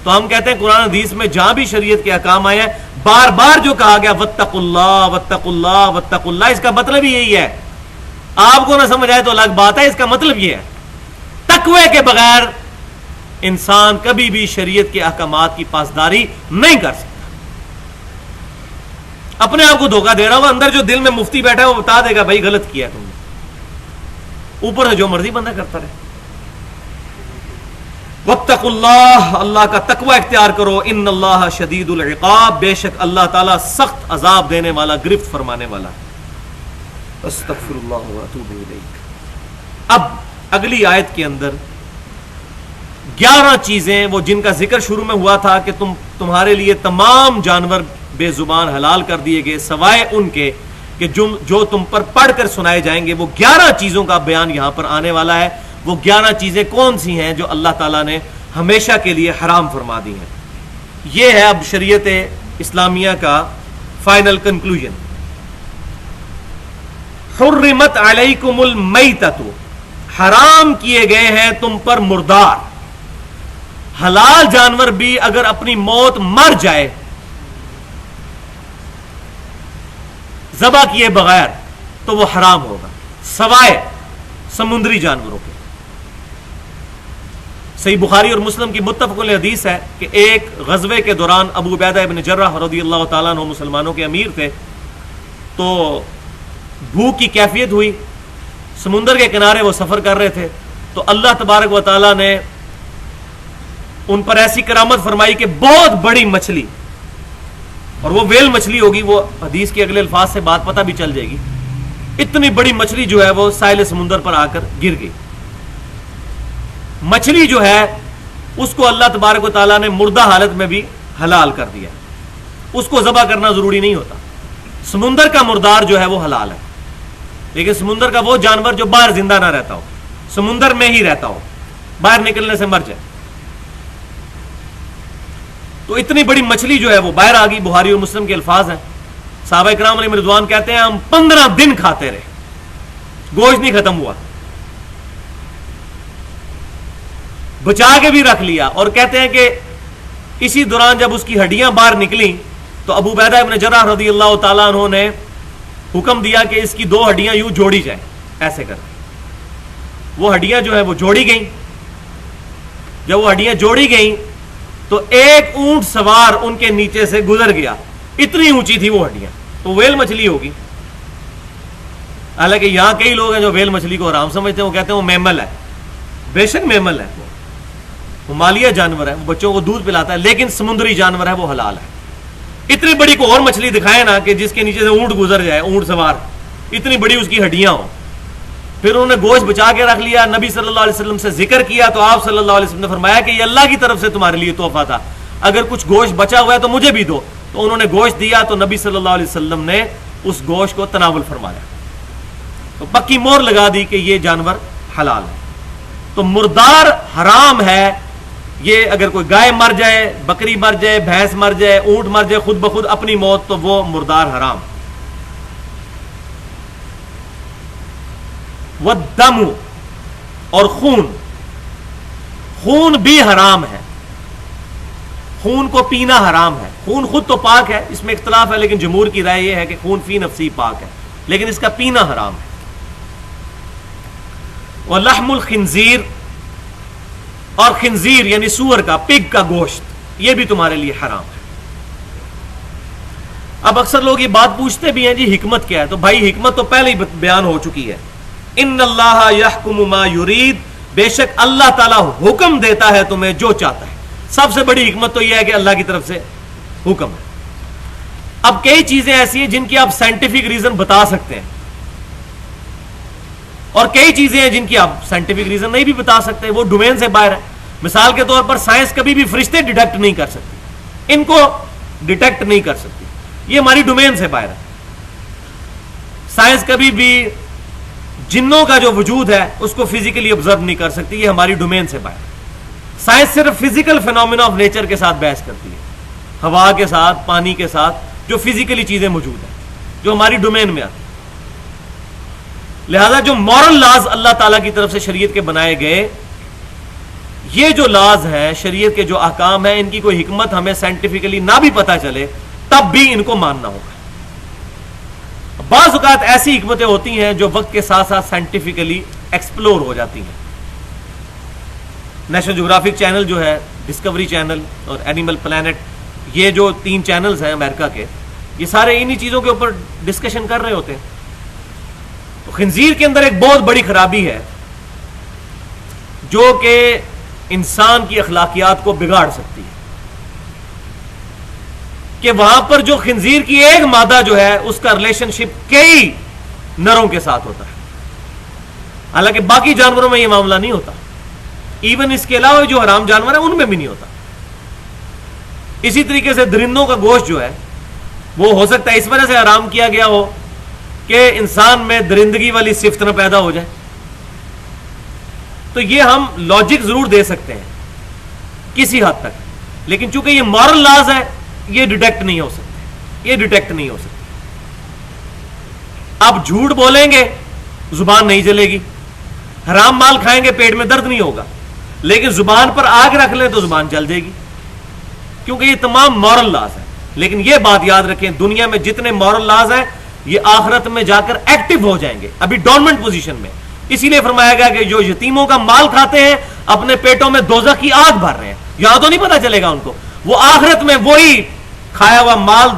تو ہم کہتے ہیں قرآن حدیث میں جہاں بھی شریعت کے احکام آئے ہیں بار بار جو کہا گیا واتقوا اللہ واتقوا اللہ واتقوا اللہ, اس کا مطلب ہی یہی ہے. آپ کو نہ سمجھ آئے تو الگ بات ہے, اس کا مطلب یہ ہے تقوی کے بغیر انسان کبھی بھی شریعت کے احکامات کی پاسداری نہیں کر سکتا. اپنے آپ کو دھوکہ دے رہا ہوں, اندر جو دل میں مفتی بیٹھا ہے وہ بتا دے گا بھائی غلط کیا ہے تم نے, اوپر سے جو مرضی بندہ کرتا رہے. واتقوا اللہ, اللہ کا تقوی اختیار کرو. ان اللہ شدید العقاب, بے شک اللہ تعالیٰ سخت عذاب دینے والا, گرفت فرمانے والا. استغفر اللہ واتوب الیہ. اب اگلی آیت کے اندر 11 چیزیں وہ جن کا ذکر شروع میں ہوا تھا کہ تمہارے لیے تمام جانور بے زبان حلال کر دیے گئے سوائے ان کے کہ جو تم پر پڑھ کر سنائے جائیں گے. وہ 11 چیزوں کا بیان یہاں پر آنے والا ہے. وہ 11 چیزیں کون سی ہیں جو اللہ تعالیٰ نے ہمیشہ کے لیے حرام فرما دی ہیں. یہ ہے اب شریعت اسلامیہ کا فائنل کنکلوژن. حرمت علیکم المیتۃ, حرام کیے گئے ہیں تم پر مردار. حلال جانور بھی اگر اپنی موت مر جائے ذبح کیے بغیر تو وہ حرام ہوگا سوائے سمندری جانوروں کے. صحیح بخاری اور مسلم کی متفق علیہ حدیث ہے کہ ایک غزوے کے دوران ابو عبیدہ ابن جراح رضی اللہ تعالیٰ عنہ مسلمانوں کے امیر تھے, تو بھوک کی کیفیت ہوئی, سمندر کے کنارے وہ سفر کر رہے تھے, تو اللہ تبارک و تعالیٰ نے ان پر ایسی کرامت فرمائی کہ بہت بڑی مچھلی, اور وہ ویل مچھلی ہوگی, وہ حدیث کے اگلے الفاظ سے بات پتہ بھی چل جائے گی, اتنی بڑی مچھلی جو ہے وہ ساحل سمندر پر آ کر گر گئی. مچھلی جو ہے اس کو اللہ تبارک و تعالیٰ نے مردہ حالت میں بھی حلال کر دیا, اس کو ذبح کرنا ضروری نہیں ہوتا. سمندر کا مردار جو ہے وہ حلال ہے, لیکن سمندر کا وہ جانور جو باہر زندہ نہ رہتا ہو, سمندر میں ہی رہتا ہو, باہر نکلنے سے مر جائے. تو اتنی بڑی مچھلی جو ہے وہ باہر آ گئی. بخاری اور مسلم کے الفاظ ہیں, صحابہ کرام علیہ رضوان کہتے ہیں ہم 15 دن کھاتے رہے, گوشت نہیں ختم ہوا, بچا کے بھی رکھ لیا. اور کہتے ہیں کہ اسی دوران جب اس کی ہڈیاں باہر نکلیں تو ابو عبیدہ ابن جراح رضی اللہ تعالیٰ عنہ نے حکم دیا کہ اس کی 2 ہڈیاں یوں جوڑی جائیں, ایسے کر. وہ ہڈیاں جو ہے وہ جوڑی گئیں. جب وہ ہڈیاں جوڑی گئیں تو ایک اونٹ سوار ان کے نیچے سے گزر گیا, اتنی اونچی تھی وہ ہڈیاں. تو ویل مچھلی ہوگی, حالانکہ یہاں کئی لوگ ہیں جو ویل مچھلی کو حرام سمجھتے ہیں, وہ کہتے ہیں وہ میمل ہے. بے شک میمل ہے, وہ مالیہ جانور ہے, وہ بچوں کو دودھ پلاتا ہے, لیکن سمندری جانور ہے, وہ حلال ہے. اتنی بڑی کو اور مچھلی دکھائے نا کہ جس کے نیچے سے اونٹ گزر جائے, اونٹ سوار, اتنی بڑی اس کی ہڈیاں ہوں. پھر انہوں نے گوشت بچا کے رکھ لیا, نبی صلی اللہ علیہ وسلم سے ذکر کیا, تو آپ صلی اللہ علیہ وسلم نے فرمایا کہ یہ اللہ کی طرف سے تمہارے لیے تحفہ تھا, اگر کچھ گوشت بچا ہوا ہے تو مجھے بھی دو. تو انہوں نے گوشت دیا, تو نبی صلی اللہ علیہ وسلم نے اس گوشت کو تناول فرمایا, تو پکی مور لگا دی کہ یہ جانور حلال ہے. تو مردار حرام ہے. یہ اگر کوئی گائے مر جائے, بکری مر جائے, بھینس مر جائے, اونٹ مر جائے خود بخود اپنی موت, تو وہ مردار حرام. والدم, اور خون بھی حرام ہے. خون کو پینا حرام ہے. خون خود تو پاک ہے، اس میں اختلاف ہے، لیکن جمہور کی رائے یہ ہے کہ خون فی نفسی پاک ہے، لیکن اس کا پینا حرام ہے. وَلَحْمُ الْخِنْزِيرِ، اور خنزیر یعنی سور کا، پگ کا گوشت، یہ بھی تمہارے لیے حرام ہے. اب اکثر لوگ یہ بات پوچھتے بھی ہیں جی حکمت کیا ہے؟ تو بھائی حکمت تو پہلے ہی بیان ہو چکی ہے. ان اللہ یحکم ما یرید، بے شک اللہ تعالیٰ حکم دیتا ہے تمہیں جو چاہتا ہے. سب سے بڑی حکمت تو یہ ہے کہ اللہ کی طرف سے حکم ہے. اب کئی چیزیں ایسی ہیں جن کی آپ سائنٹیفک ریزن بتا سکتے ہیں، اور کئی چیزیں ہیں جن کی آپ سائنٹیفک ریزن نہیں بھی بتا سکتے، وہ ڈومین سے باہر ہے. مثال کے طور پر سائنس کبھی بھی فرشتے ڈیٹیکٹ نہیں کر سکتی، ان کو ڈیٹیکٹ نہیں کر سکتی، یہ ہماری ڈومین سے باہر ہے. سائنس کبھی بھی جنوں کا جو وجود ہے اس کو فزیکلی آبزرو نہیں کر سکتی، یہ ہماری ڈومین سے باہر ہے. سائنس صرف فزیکل فینومینا آف نیچر کے ساتھ بحث کرتی ہے، ہوا کے ساتھ، پانی کے ساتھ، جو فزیکلی چیزیں موجود ہیں جو ہماری ڈومین میں آتی ہیں. لہذا جو مورل لاز اللہ تعالیٰ کی طرف سے شریعت کے بنائے گئے، یہ جو لاز ہیں، شریعت کے جو احکام ہیں، ان کی کوئی حکمت ہمیں سائنٹیفکلی نہ بھی پتہ چلے تب بھی ان کو ماننا ہوگا. بعض اوقات ایسی حکمتیں ہوتی ہیں جو وقت کے ساتھ ساتھ سائنٹیفکلی ایکسپلور ہو جاتی ہیں. نیشنل جغرافک چینل جو ہے، ڈسکوری چینل اور اینیمل پلانٹ، یہ جو 3 چینلز ہیں امریکہ کے، یہ سارے انہی چیزوں کے اوپر ڈسکشن کر رہے ہوتے ہیں. تو خنزیر کے اندر ایک بہت بڑی خرابی ہے جو کہ انسان کی اخلاقیات کو بگاڑ سکتی ہے، کہ وہاں پر جو خنزیر کی ایک مادہ جو ہے اس کا ریلیشن شپ کئی نروں کے ساتھ ہوتا ہے، حالانکہ باقی جانوروں میں یہ معاملہ نہیں ہوتا. ایون اس کے علاوہ جو حرام جانور ہیں ان میں بھی نہیں ہوتا. اسی طریقے سے درندوں کا گوشت جو ہے وہ ہو سکتا ہے اس وجہ سے حرام کیا گیا ہو کہ انسان میں درندگی والی صفت نہ پیدا ہو جائے. تو یہ ہم لاجک ضرور دے سکتے ہیں کسی حد تک، لیکن چونکہ یہ مورل لاز ہے، یہ ڈیٹیکٹ نہیں ہو سکتے، یہ ڈیٹیکٹ نہیں ہو سکتے. آپ جھوٹ بولیں گے زبان نہیں جلے گی، حرام مال کھائیں گے پیٹ میں درد نہیں ہوگا، لیکن زبان پر آگ رکھ لیں تو زبان جل جائے گی، کیونکہ یہ تمام مورل لاز ہیں. لیکن یہ بات یاد رکھیں، دنیا میں جتنے مورل لاز ہیں یہ آخرت میں جا کر ایکٹیو ہو جائیں گے، ابھی ڈورمنٹ پوزیشن میں. اسی لیے فرمایا گیا کہ جو یتیموں کا مال کھاتے ہیں اپنے پیٹوں میں دوزخ کی آگ بھر رہے ہیں. یہاں تو نہیں پتا چلے گا ان کو، وہ آخرت میں وہی کھایا ہوا مال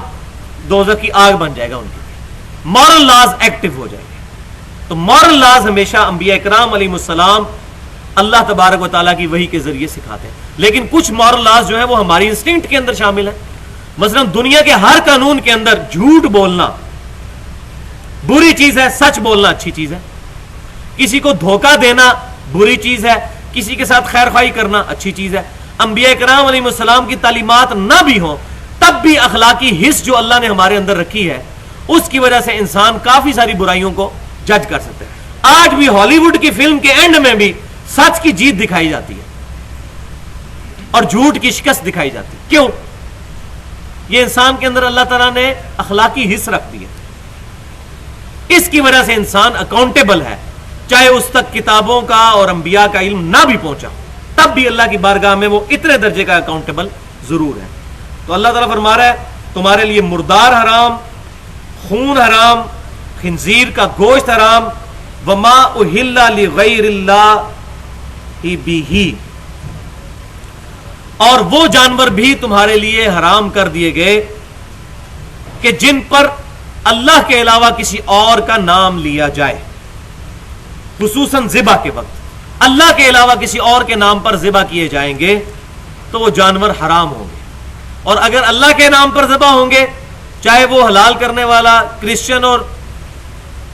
دوزخ کی آگ بن جائے گا ان کے لیے. مورل لاز ایکٹیو ہو جائیں گے. تو مورل لاز ہمیشہ انبیاء کرام علیہ السلام اللہ تبارک و تعالیٰ کی وحی کے ذریعے سکھاتے ہیں. لیکن کچھ مورل لاز جو ہیں وہ ہماری انسٹنکٹ کے اندر شامل ہیں. مثلا دنیا کے ہر قانون کے اندر جھوٹ بولنا بری چیز ہے، سچ بولنا اچھی چیز ہے. کسی کو دھوکہ دینا بری چیز ہے، کسی کے ساتھ خیر خواہی کرنا اچھی چیز ہے. انبیاء کرام علیہ السلام کی تعلیمات نہ بھی ہوں تب بھی اخلاقی حس جو اللہ نے ہمارے اندر رکھی ہے اس کی وجہ سے انسان کافی ساری برائیوں کو جج کر سکتے ہیں. آج بھی ہالی ووڈ کی فلم کے اینڈ میں بھی سچ کی جیت دکھائی جاتی ہے اور جھوٹ کی شکست دکھائی جاتی ہے. کیوں؟ یہ انسان کے اندر اللہ تعالیٰ نے اخلاقی حس رکھ دی ہے. اس کی وجہ سے انسان اکاؤنٹیبل ہے، چاہے اس تک کتابوں کا اور انبیاء کا علم نہ بھی پہنچا تب بھی اللہ کی بارگاہ میں وہ اتنے درجے کا اکاؤنٹیبل ضرور ہے. تو اللہ تعالیٰ فرما رہا ہے تمہارے لیے مردار حرام، خون حرام، خنزیر کا گوشت حرام، وما اہل لغیر اللہ بہ، اور وہ جانور بھی تمہارے لیے حرام کر دیے گئے کہ جن پر اللہ کے علاوہ کسی اور کا نام لیا جائے. خصوصاً ذبح کے وقت اللہ کے علاوہ کسی اور کے نام پر ذبح کیے جائیں گے تو وہ جانور حرام ہوں گے. اور اگر اللہ کے نام پر ذبح ہوں گے، چاہے وہ حلال کرنے والا کرسچن اور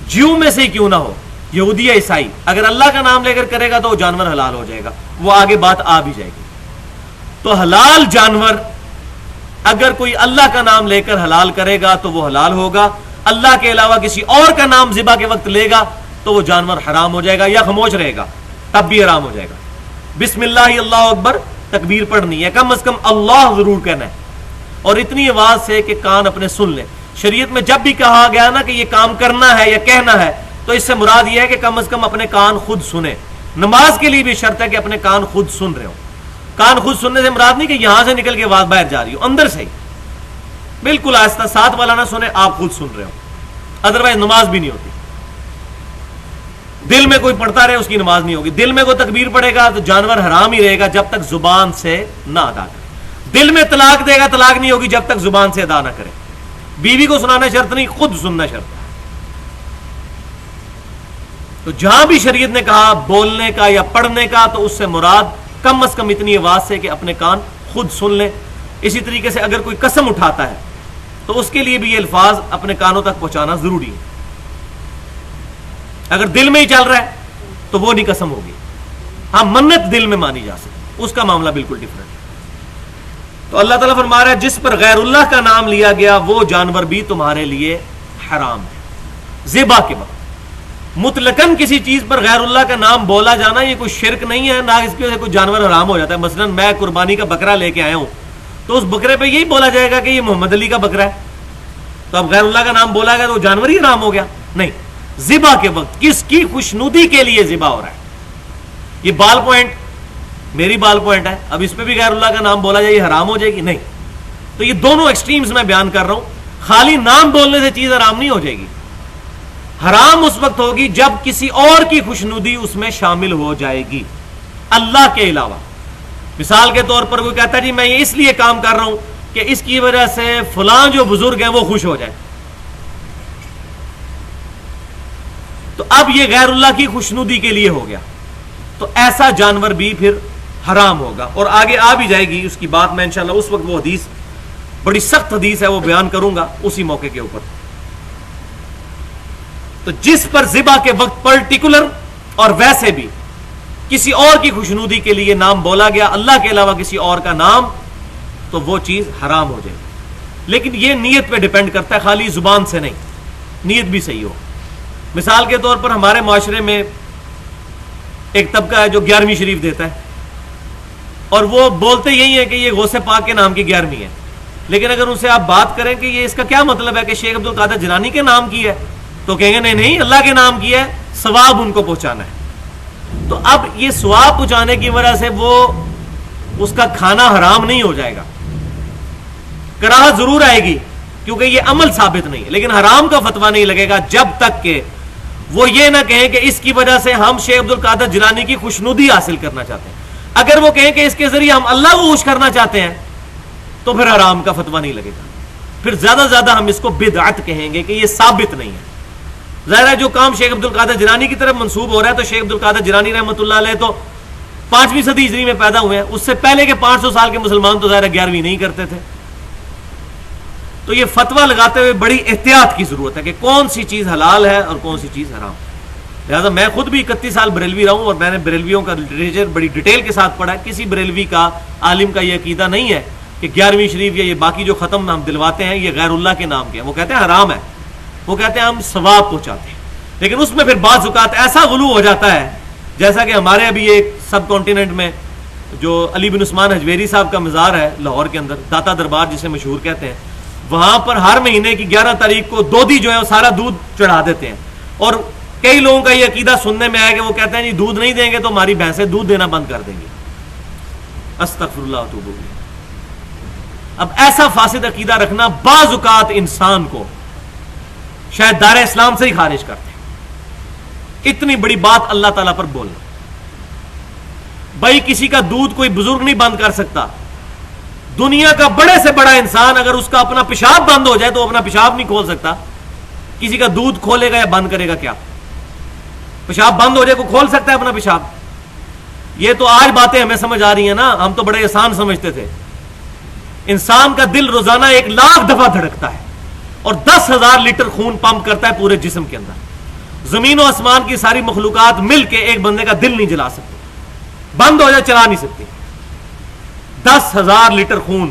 جیو میں سے کیوں نہ ہو، یہودی یا عیسائی، اگر اللہ کا نام لے کر کرے گا تو وہ جانور حلال ہو جائے گا. وہ آگے بات آ بھی جائے گی. تو حلال جانور اگر کوئی اللہ کا نام لے کر حلال کرے گا تو وہ حلال ہوگا، اللہ کے علاوہ کسی اور کا نام ذبح کے وقت لے گا تو وہ جانور حرام ہو جائے گا، یا خاموش رہے گا تب بھی حرام ہو جائے گا. بسم اللہ اللہ اکبر تکبیر پڑھنی ہے، کم از کم اللہ ضرور کہنا ہے، اور اتنی آواز سے کہ کان اپنے سن لیں. شریعت میں جب بھی کہا گیا نا کہ یہ کام کرنا ہے یا کہنا ہے تو اس سے مراد یہ ہے کہ کم از کم اپنے کان خود سنیں. نماز کے لیے بھی شرط ہے کہ اپنے کان خود سن رہے ہو. کان خود سننے سے مراد نہیں کہ یہاں سے نکل کے آواز باہر جا رہی ہو، اندر سے ہی بالکل آہستہ، ساتھ والا نہ سنے، آپ خود سن رہے ہو، ادروائز نماز بھی نہیں ہوتی. دل میں کوئی پڑھتا رہے اس کی نماز نہیں ہوگی. دل میں کوئی تکبیر پڑھے گا تو جانور حرام ہی رہے گا جب تک زبان سے نہ ادا کرے. دل میں طلاق دے گا، طلاق نہیں ہوگی جب تک زبان سے ادا نہ کرے. بیوی کو سنانا شرط نہیں، خود سننا شرط ہے. تو جہاں بھی شریعت نے کہا بولنے کا یا پڑھنے کا تو اس سے مراد کم از کم اتنی آواز سے کہ اپنے کان خود سن لیں. اسی طریقے سے اگر کوئی قسم اٹھاتا ہے تو اس کے لیے بھی یہ الفاظ اپنے کانوں تک پہنچانا ضروری ہے. اگر دل میں ہی چل رہا ہے تو وہ نہیں قسم ہوگی. ہاں منت دل میں مانی جا سکتی، اس کا معاملہ بالکل ڈفرنٹ ہے. تو اللہ تعالیٰ فرما رہا ہے جس پر غیر اللہ کا نام لیا گیا وہ جانور بھی تمہارے لیے حرام ہے. ذبح کے وقت مطلقاً کسی چیز پر غیر اللہ کا نام بولا جانا یہ کوئی شرک نہیں ہے، نہ اس کی وجہ سے کوئی جانور حرام ہو جاتا ہے. مثلا میں قربانی کا بکرا لے کے آیا ہوں تو اس بکرے پہ یہی بولا جائے گا کہ یہ محمد علی کا بکرا ہے، تو اب غیر اللہ کا نام بولا گیا تو وہ جانور ہی حرام ہو گیا؟ نہیں. ذبح کے وقت کس کی خوشنودی کے لیے ذبح ہو رہا ہے. یہ بال پوائنٹ میری بال پوائنٹ ہے، اب اس پہ بھی غیر اللہ کا نام بولا جائے یہ حرام ہو جائے گی؟ نہیں. تو یہ دونوں ایکسٹریمز میں بیان کر رہا ہوں. خالی نام بولنے سے چیز حرام نہیں ہو جائے گی. حرام اس وقت ہوگی جب کسی اور کی خوشنودی اس میں شامل ہو جائے گی اللہ کے علاوہ. مثال کے طور پر کوئی کہتا ہے جی میں یہ اس لیے کام کر رہا ہوں کہ اس کی وجہ سے فلاں جو بزرگ ہیں وہ خوش ہو جائیں، تو اب یہ غیر اللہ کی خوشنودی کے لیے ہو گیا. تو ایسا جانور بھی پھر حرام ہوگا. اور آگے آ بھی جائے گی اس کی بات، میں انشاءاللہ اس وقت وہ حدیث بڑی سخت حدیث ہے وہ بیان کروں گا اسی موقع کے اوپر. تو جس پر ذبح کے وقت پرٹیکولر اور ویسے بھی کسی اور کی خوشنودی کے لیے نام بولا گیا اللہ کے علاوہ کسی اور کا نام، تو وہ چیز حرام ہو جائے گی. لیکن یہ نیت پہ ڈیپینڈ کرتا ہے، خالی زبان سے نہیں، نیت بھی صحیح ہو. مثال کے طور پر ہمارے معاشرے میں ایک طبقہ ہے جو 11ویں شریف دیتا ہے اور وہ بولتے یہی ہے کہ یہ غوث پاک کے نام کی 11ویں ہے. لیکن اگر ان سے آپ بات کریں کہ یہ اس کا کیا مطلب ہے کہ شیخ عبد القادر جیلانی کے نام کی ہے، تو کہیں گے نہیں اللہ کے نام کی ہے، ثواب ان کو پہنچانا ہے. تو اب یہ ثواب پہنچانے کی وجہ سے وہ اس کا کھانا حرام نہیں ہو جائے گا. کراہت ضرور آئے گی کیونکہ یہ عمل ثابت نہیں ہے، لیکن حرام کا فتویٰ نہیں لگے گا جب تک کہ وہ یہ نہ کہیں کہ اس کی وجہ سے ہم شیخ عبد القادر جیلانی کی خوشنودی حاصل کرنا چاہتے ہیں. اگر وہ کہیں کہ اس کے ذریعے ہم اللہ کو خوش کرنا چاہتے ہیں تو پھر حرام کا فتویٰ نہیں لگے گا. پھر زیادہ زیادہ ہم اس کو بدعت کہیں گے کہ یہ ثابت نہیں ہے. ظاہر ہے جو کام شیخ عبد القادر جیلانی کی طرف منسوب ہو رہا ہے، تو شیخ عبد القادر جیلانی رحمۃ اللہ علیہ تو 5ویں صدی ہجری میں پیدا ہوئے ہیں. اس سے پہلے کے 500 سال کے مسلمان تو ظاہر 11ویں نہیں کرتے تھے. تو یہ فتویٰ لگاتے ہوئے بڑی احتیاط کی ضرورت ہے کہ کون سی چیز حلال ہے اور کون سی چیز حرام. لہٰذا میں خود بھی 31 سال بریلوی رہا ہوں اور میں نے بریلویوں کا لٹریچر بڑی ڈیٹیل کے ساتھ پڑھا ہے. کسی بریلوی کا عالم کا یہ عقیدہ نہیں ہے کہ 11ویں شریف یا یہ باقی جو ختم ہم دلواتے ہیں یہ غیر اللہ کے نام کے ہیں. وہ کہتے ہیں حرام ہے، وہ کہتے ہیں ہم ثواب پہنچاتے ہیں. لیکن اس میں پھر بعض اوقات ایسا غلو ہو جاتا ہے، جیسا کہ ہمارے ابھی ایک سب کانٹیننٹ میں جو علی بن عثمان حجویری صاحب کا مزار ہے لاہور کے اندر، داتا دربار جسے مشہور کہتے ہیں، وہاں پر ہر مہینے کی 11 تاریخ کو دودھی جو ہے وہ سارا دودھ چڑھا دیتے ہیں. اور کئی لوگوں کا یہ عقیدہ سننے میں آیا کہ وہ کہتے ہیں جی دودھ نہیں دیں گے تو ہماری بھینسیں دودھ دینا بند کر دیں گی. استغفر اللہ واتوب الیہ. اب ایسا فاسد عقیدہ رکھنا بعض اوقات انسان کو شاید دار اسلام سے ہی خارج کرتے ہیں. اتنی بڑی بات اللہ تعالیٰ پر بولنا. بھائی کسی کا دودھ کوئی بزرگ نہیں بند کر سکتا. دنیا کا بڑے سے بڑا انسان اگر اس کا اپنا پیشاب بند ہو جائے تو اپنا پیشاب نہیں کھول سکتا. کسی کا دودھ کھولے گا یا بند کرے گا کیا؟ پیشاب بند ہو جائے کو کھول سکتا ہے اپنا پیشاب؟ یہ تو آج باتیں ہمیں سمجھ آ رہی ہیں نا، ہم تو بڑے آسان سمجھتے تھے. انسان کا دل روزانہ 1,00,000 دفعہ دھڑکتا ہے اور 10,000 لیٹر خون پمپ کرتا ہے پورے جسم کے اندر. زمین و آسمان کی ساری مخلوقات مل کے ایک بندے کا دل نہیں جلا سکتے، بند ہو جائے چلا نہیں سکتی. 10,000 لیٹر خون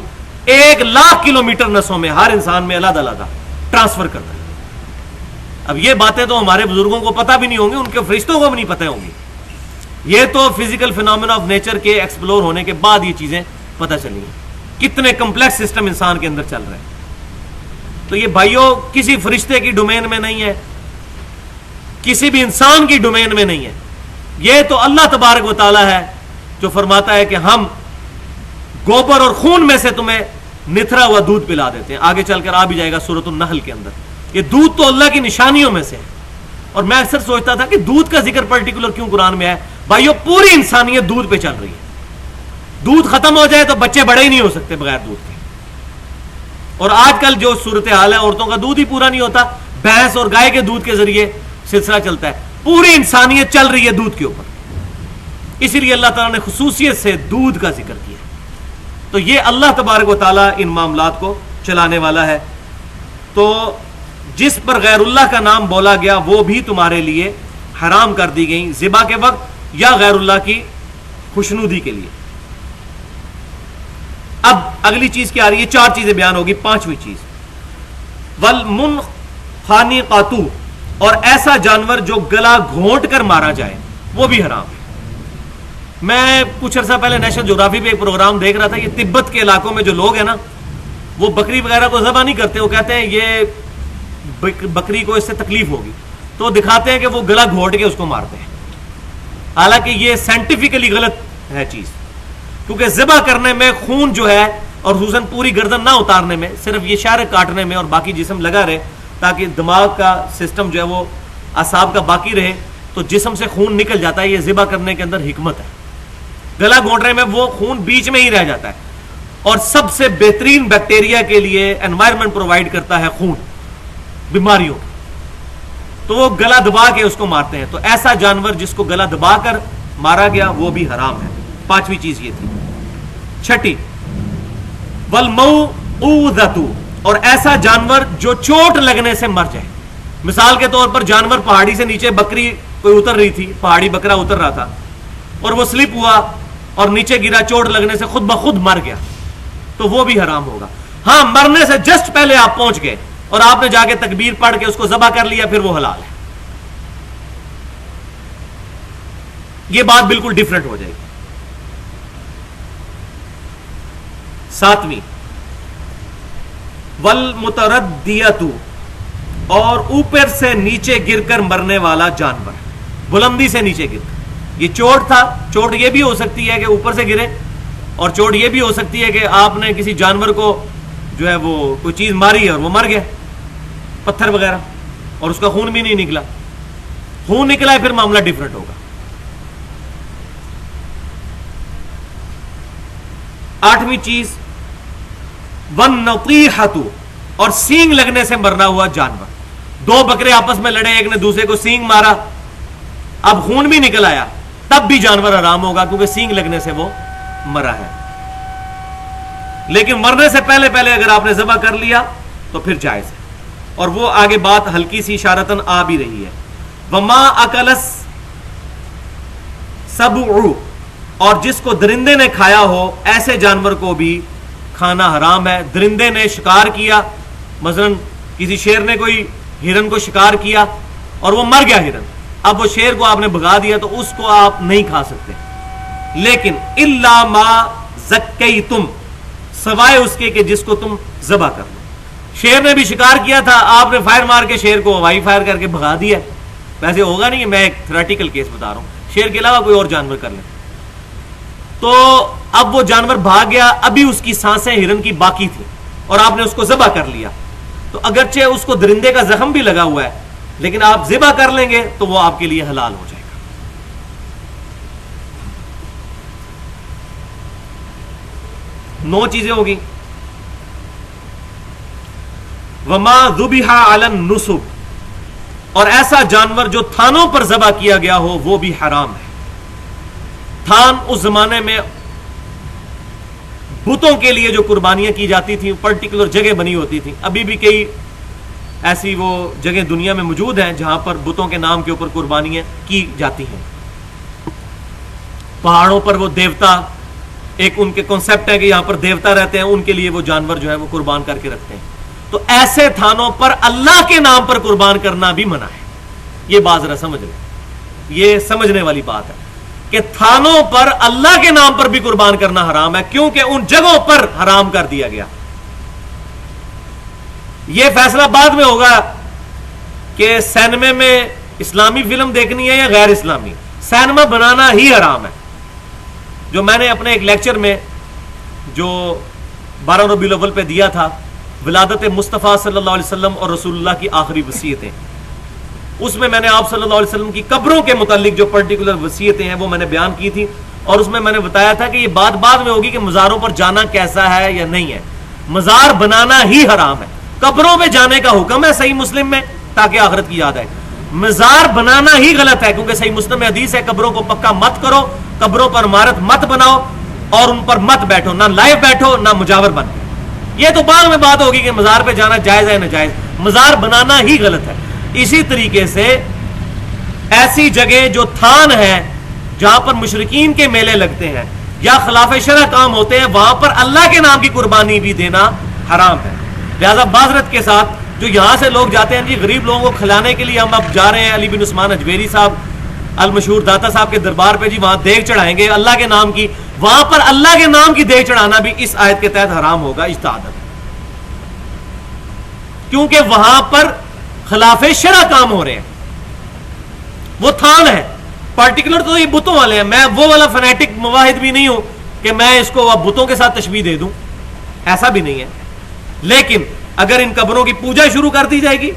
1,00,000 کلومیٹر نسوں میں ہر انسان میں علیحدہ علیحدہ ٹرانسفر کرتا ہے. اب یہ باتیں تو ہمارے بزرگوں کو پتہ بھی نہیں ہوں گی، ان کے فرشتوں کو بھی نہیں پتہ ہوں گی. یہ تو فزیکل فینومینا آف نیچر کے ایکسپلور ہونے کے بعد یہ چیزیں پتہ چلی ہیں. کتنے کمپلیکس سسٹم انسان کے اندر چل رہے ہیں. تو یہ بھائیوں کسی فرشتے کی ڈومین میں نہیں ہے، کسی بھی انسان کی ڈومین میں نہیں ہے. یہ تو اللہ تبارک و تعالیٰ ہے جو فرماتا ہے کہ ہم گوبر اور خون میں سے تمہیں نتھرا ہوا دودھ پلا دیتے ہیں. آگے چل کر آ بھی جائے گا سورۃ النحل کے اندر. یہ دودھ تو اللہ کی نشانیوں میں سے ہے. اور میں اکثر سوچتا تھا کہ دودھ کا ذکر پرٹیکولر کیوں قرآن میں ہے. بھائیو پوری انسانیت دودھ پہ چل رہی ہے. دودھ ختم ہو جائے تو بچے بڑے ہی نہیں ہو سکتے بغیر دودھ کے. اور آج کل جو صورتحال ہے, عورتوں کا دودھ ہی پورا نہیں ہوتا, بھینس اور گائے کے دودھ کے ذریعے سلسلہ چلتا ہے. پوری انسانیت چل رہی ہے دودھ کے اوپر. اسی لیے اللہ تعالیٰ نے خصوصیت سے دودھ کا ذکر کیا. تو یہ اللہ تبارک و تعالیٰ ان معاملات کو چلانے والا ہے. تو جس پر غیر اللہ کا نام بولا گیا وہ بھی تمہارے لیے حرام کر دی گئی ذبح کے وقت یا غیر اللہ کی خوشنودی کے لیے. اب اگلی چیز کیا آ رہی ہے؟ 4 چیزیں بیان ہوگی. 5ویں چیز والمنخنقۃ, اور ایسا جانور جو گلا گھونٹ کر مارا جائے وہ بھی حرام ہے. میں کچھ عرصہ پہلے نیشنل جغرافی پہ ایک پروگرام دیکھ رہا تھا. یہ تبت کے علاقوں میں جو لوگ ہیں نا, وہ بکری وغیرہ کو ذبح نہیں کرتے. وہ کہتے ہیں یہ بکری کو اس سے تکلیف ہوگی, تو دکھاتے ہیں کہ وہ گلا گھونٹ کے اس کو مارتے ہیں. حالانکہ یہ سائنٹیفکلی غلط ہے چیز, کیونکہ ذبح کرنے میں خون جو ہے, اور خصوصاً پوری گردن نہ اتارنے میں, صرف یہ شارے کاٹنے میں اور باقی جسم لگا رہے تاکہ دماغ کا سسٹم جو ہے وہ اعصاب کا باقی رہے, تو جسم سے خون نکل جاتا ہے. یہ ذبح کرنے کے اندر حکمت ہے. گلا گھونٹنے میں وہ خون بیچ میں ہی رہ جاتا ہے, اور سب سے بہترین بیکٹیریا کے لیے انوائرمنٹ پرووائڈ کرتا ہے خون بیماریوں کی. تو وہ گلا دبا کے اس کو مارتے ہیں. تو ایسا جانور جس کو گلا دبا کر مارا گیا وہ بھی حرام ہے. 5ویں چیز یہ تھی. 6 والموعوذۃ, اور ایسا جانور جو چوٹ لگنے سے مر جائے. مثال کے طور پر جانور پہاڑی سے نیچے, بکری کوئی اتر رہی تھی, پہاڑی بکرا اتر رہا تھا اور وہ سلپ ہوا اور نیچے گرا, چوٹ لگنے سے خود بخود مر گیا, تو وہ بھی حرام ہوگا. ہاں, مرنے سے جسٹ پہلے آپ پہنچ گئے اور آپ نے جا کے تکبیر پڑھ کے اس کو ذبح کر لیا, پھر وہ حلال ہے. یہ بات بالکل ڈیفرنٹ ہو جائے گی. 7ویں والمتردیۃ, اور اوپر سے نیچے گر کر مرنے والا جانور, بلندی سے نیچے گر کر. یہ چوٹ تھا, چوٹ یہ بھی ہو سکتی ہے کہ اوپر سے گرے, اور چوٹ یہ بھی ہو سکتی ہے کہ آپ نے کسی جانور کو جو ہے وہ کوئی چیز ماری ہے اور وہ مر گیا, پتھر وغیرہ, اور اس کا خون بھی نہیں نکلا. خون نکلا ہے پھر معاملہ ڈیفرنٹ ہوگا. 8ویں چیز والنطیحۃ, اور سینگ لگنے سے مرنا ہوا جانور. 2 بکرے آپس میں لڑے, ایک نے دوسرے کو سینگ مارا, اب خون بھی نکل آیا, تب بھی جانور حرام ہوگا کیونکہ سینگ لگنے سے وہ مرا ہے. لیکن مرنے سے پہلے پہلے اگر آپ نے ذبح کر لیا تو پھر جائز ہے. اور وہ آگے بات ہلکی سی اشارتاً آ بھی رہی ہے. وما اکل السبع, اور جس کو درندے نے کھایا ہو, ایسے جانور کو بھی کھانا حرام ہے. درندے نے شکار کیا, مثلا کسی شیر نے کوئی ہرن کو شکار کیا اور وہ مر گیا ہرن, اب وہ شیر کو آپ نے بھگا دیا تو اس کو آپ نہیں کھا سکتے. لیکن الا ما زکیتم, سوائے اس کے کہ جس کو تم ذبح کر لو. شیر نے بھی شکار کیا تھا, آپ نے فائر مار کے شیر کو ہوائی فائر کر کے بھگا دیا. ویسے ہوگا نہیں, میں ایک تھیوریٹیکل کیس بتا رہا ہوں, شیر کے علاوہ کوئی اور جانور کر لیں. تو اب وہ جانور بھاگ گیا, ابھی اس کی سانسیں ہرن کی باقی تھی اور آپ نے اس کو ذبح کر لیا, تو اگرچہ اس کو درندے کا زخم بھی لگا ہوا ہے, لیکن آپ ذبح کر لیں گے تو وہ آپ کے لیے حلال ہو جائے گا. 9 چیزیں ہوگی. وما ذبح علی النصب, اور ایسا جانور جو تھانوں پر ذبح کیا گیا ہو وہ بھی حرام ہے. تھان اس زمانے میں بتوں کے لیے جو قربانیاں کی جاتی تھیں, پرٹیکولر جگہ بنی ہوتی تھیں. ابھی بھی کئی ایسی وہ جگہ دنیا میں موجود ہیں جہاں پر بتوں کے نام کے اوپر قربانیاں کی جاتی ہیں. پہاڑوں پر وہ دیوتا, ایک ان کے کنسپٹ ہے کہ یہاں پر دیوتا رہتے ہیں, ان کے لیے وہ جانور جو ہے وہ قربان کر کے رکھتے ہیں. تو ایسے تھانوں پر اللہ کے نام پر قربان کرنا بھی منع ہے. یہ بات ذرا سمجھ لیں, یہ سمجھنے والی بات ہے کہ تھانوں پر اللہ کے نام پر بھی قربان کرنا حرام ہے, کیونکہ ان جگہوں پر حرام کر دیا گیا. یہ فیصلہ بعد میں ہوگا کہ سینمے میں اسلامی فلم دیکھنی ہے یا غیر اسلامی. سینما بنانا ہی حرام ہے. جو میں نے اپنے ایک لیکچر میں جو 12 ربیع الاول پہ دیا تھا، ولادت مصطفیٰ صلی اللہ علیہ وسلم اور رسول اللہ کی آخری وصیتیں، اس میں میں نے آپ صلی اللہ علیہ وسلم کی قبروں کے متعلق جو پرٹیکولر وصیتیں ہیں وہ میں نے بیان کی تھی، اور اس میں میں نے بتایا تھا کہ یہ بات بعد میں ہوگی کہ مزاروں پر جانا کیسا ہے یا نہیں ہے. مزار بنانا ہی حرام ہے. قبروں پہ جانے کا حکم ہے صحیح مسلم میں تاکہ آخرت کی یاد آئے. مزار بنانا ہی غلط ہے کیونکہ صحیح مسلم میں حدیث ہے قبروں کو پکا مت کرو، قبروں پر عمارت مت بناؤ اور ان پر مت بیٹھو، نہ لائف بیٹھو نہ مجاور بن. یہ تو بعد میں بات ہوگی کہ مزار پہ جانا جائز ہے ناجائز. مزار بنانا ہی غلط ہے. اسی طریقے سے ایسی جگہ جو تھان ہے جہاں پر مشرکین کے میلے لگتے ہیں یا خلاف شرع کام ہوتے ہیں، وہاں پر اللہ کے نام کی قربانی بھی دینا حرام ہے. لہذا معذرت کے ساتھ جو یہاں سے لوگ جاتے ہیں جی غریب لوگوں کو کھلانے کے لیے، ہم اب جا رہے ہیں علی بن عثمان اجویری صاحب المشہور داتا صاحب کے دربار پہ، جی وہاں دیگ چڑھائیں گے اللہ کے نام کی، وہاں پر اللہ کے نام کی دیگ چڑھانا بھی اس آیت کے تحت حرام ہوگا اجتہاداً، کیونکہ وہاں پر خلاف شرع کام ہو رہے ہیں. وہ تھان ہے پرٹیکولر، تو یہ بتوں والے ہیں. میں وہ والا فنیٹک مواحد بھی نہیں ہوں کہ میں اس کو بتوں کے ساتھ تشبیہ دے دوں، ایسا بھی نہیں ہے. لیکن اگر ان قبروں کی پوجا شروع کر دی جائے گی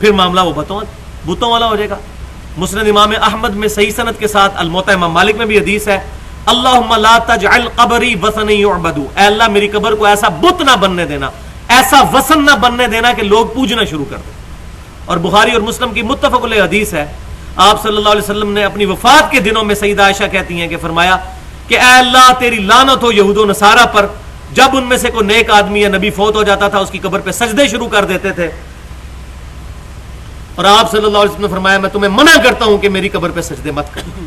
پھر معاملہ وہ بتوں والا ہو جائے گا. مسند امام احمد میں صحیح سند کے ساتھ، الموطا امام مالک میں بھی حدیث ہے، اللہم لا تجعل قبری وثن یعبد، اے اللہ میری قبر کو ایسا بت نہ بننے دینا، ایسا وثن نہ بننے دینا کہ لوگ پوجنا شروع کر دیں. اور بخاری اور مسلم کی متفق علیہ حدیث ہے، آپ صلی اللہ علیہ وسلم نے اپنی وفات کے دنوں میں سیدہ عائشہ کہتی ہیں کہ فرمایا کہ اے اللہ تیری لعنت ہو یہود و نصارہ پر، جب ان میں سے کوئی نیک آدمی یا نبی فوت ہو جاتا تھا اس کی قبر پہ سجدے شروع کر دیتے تھے، اور آپ صلی اللہ علیہ وسلم نے فرمایا میں تمہیں منع کرتا ہوں کہ میری قبر پہ سجدے مت کرو.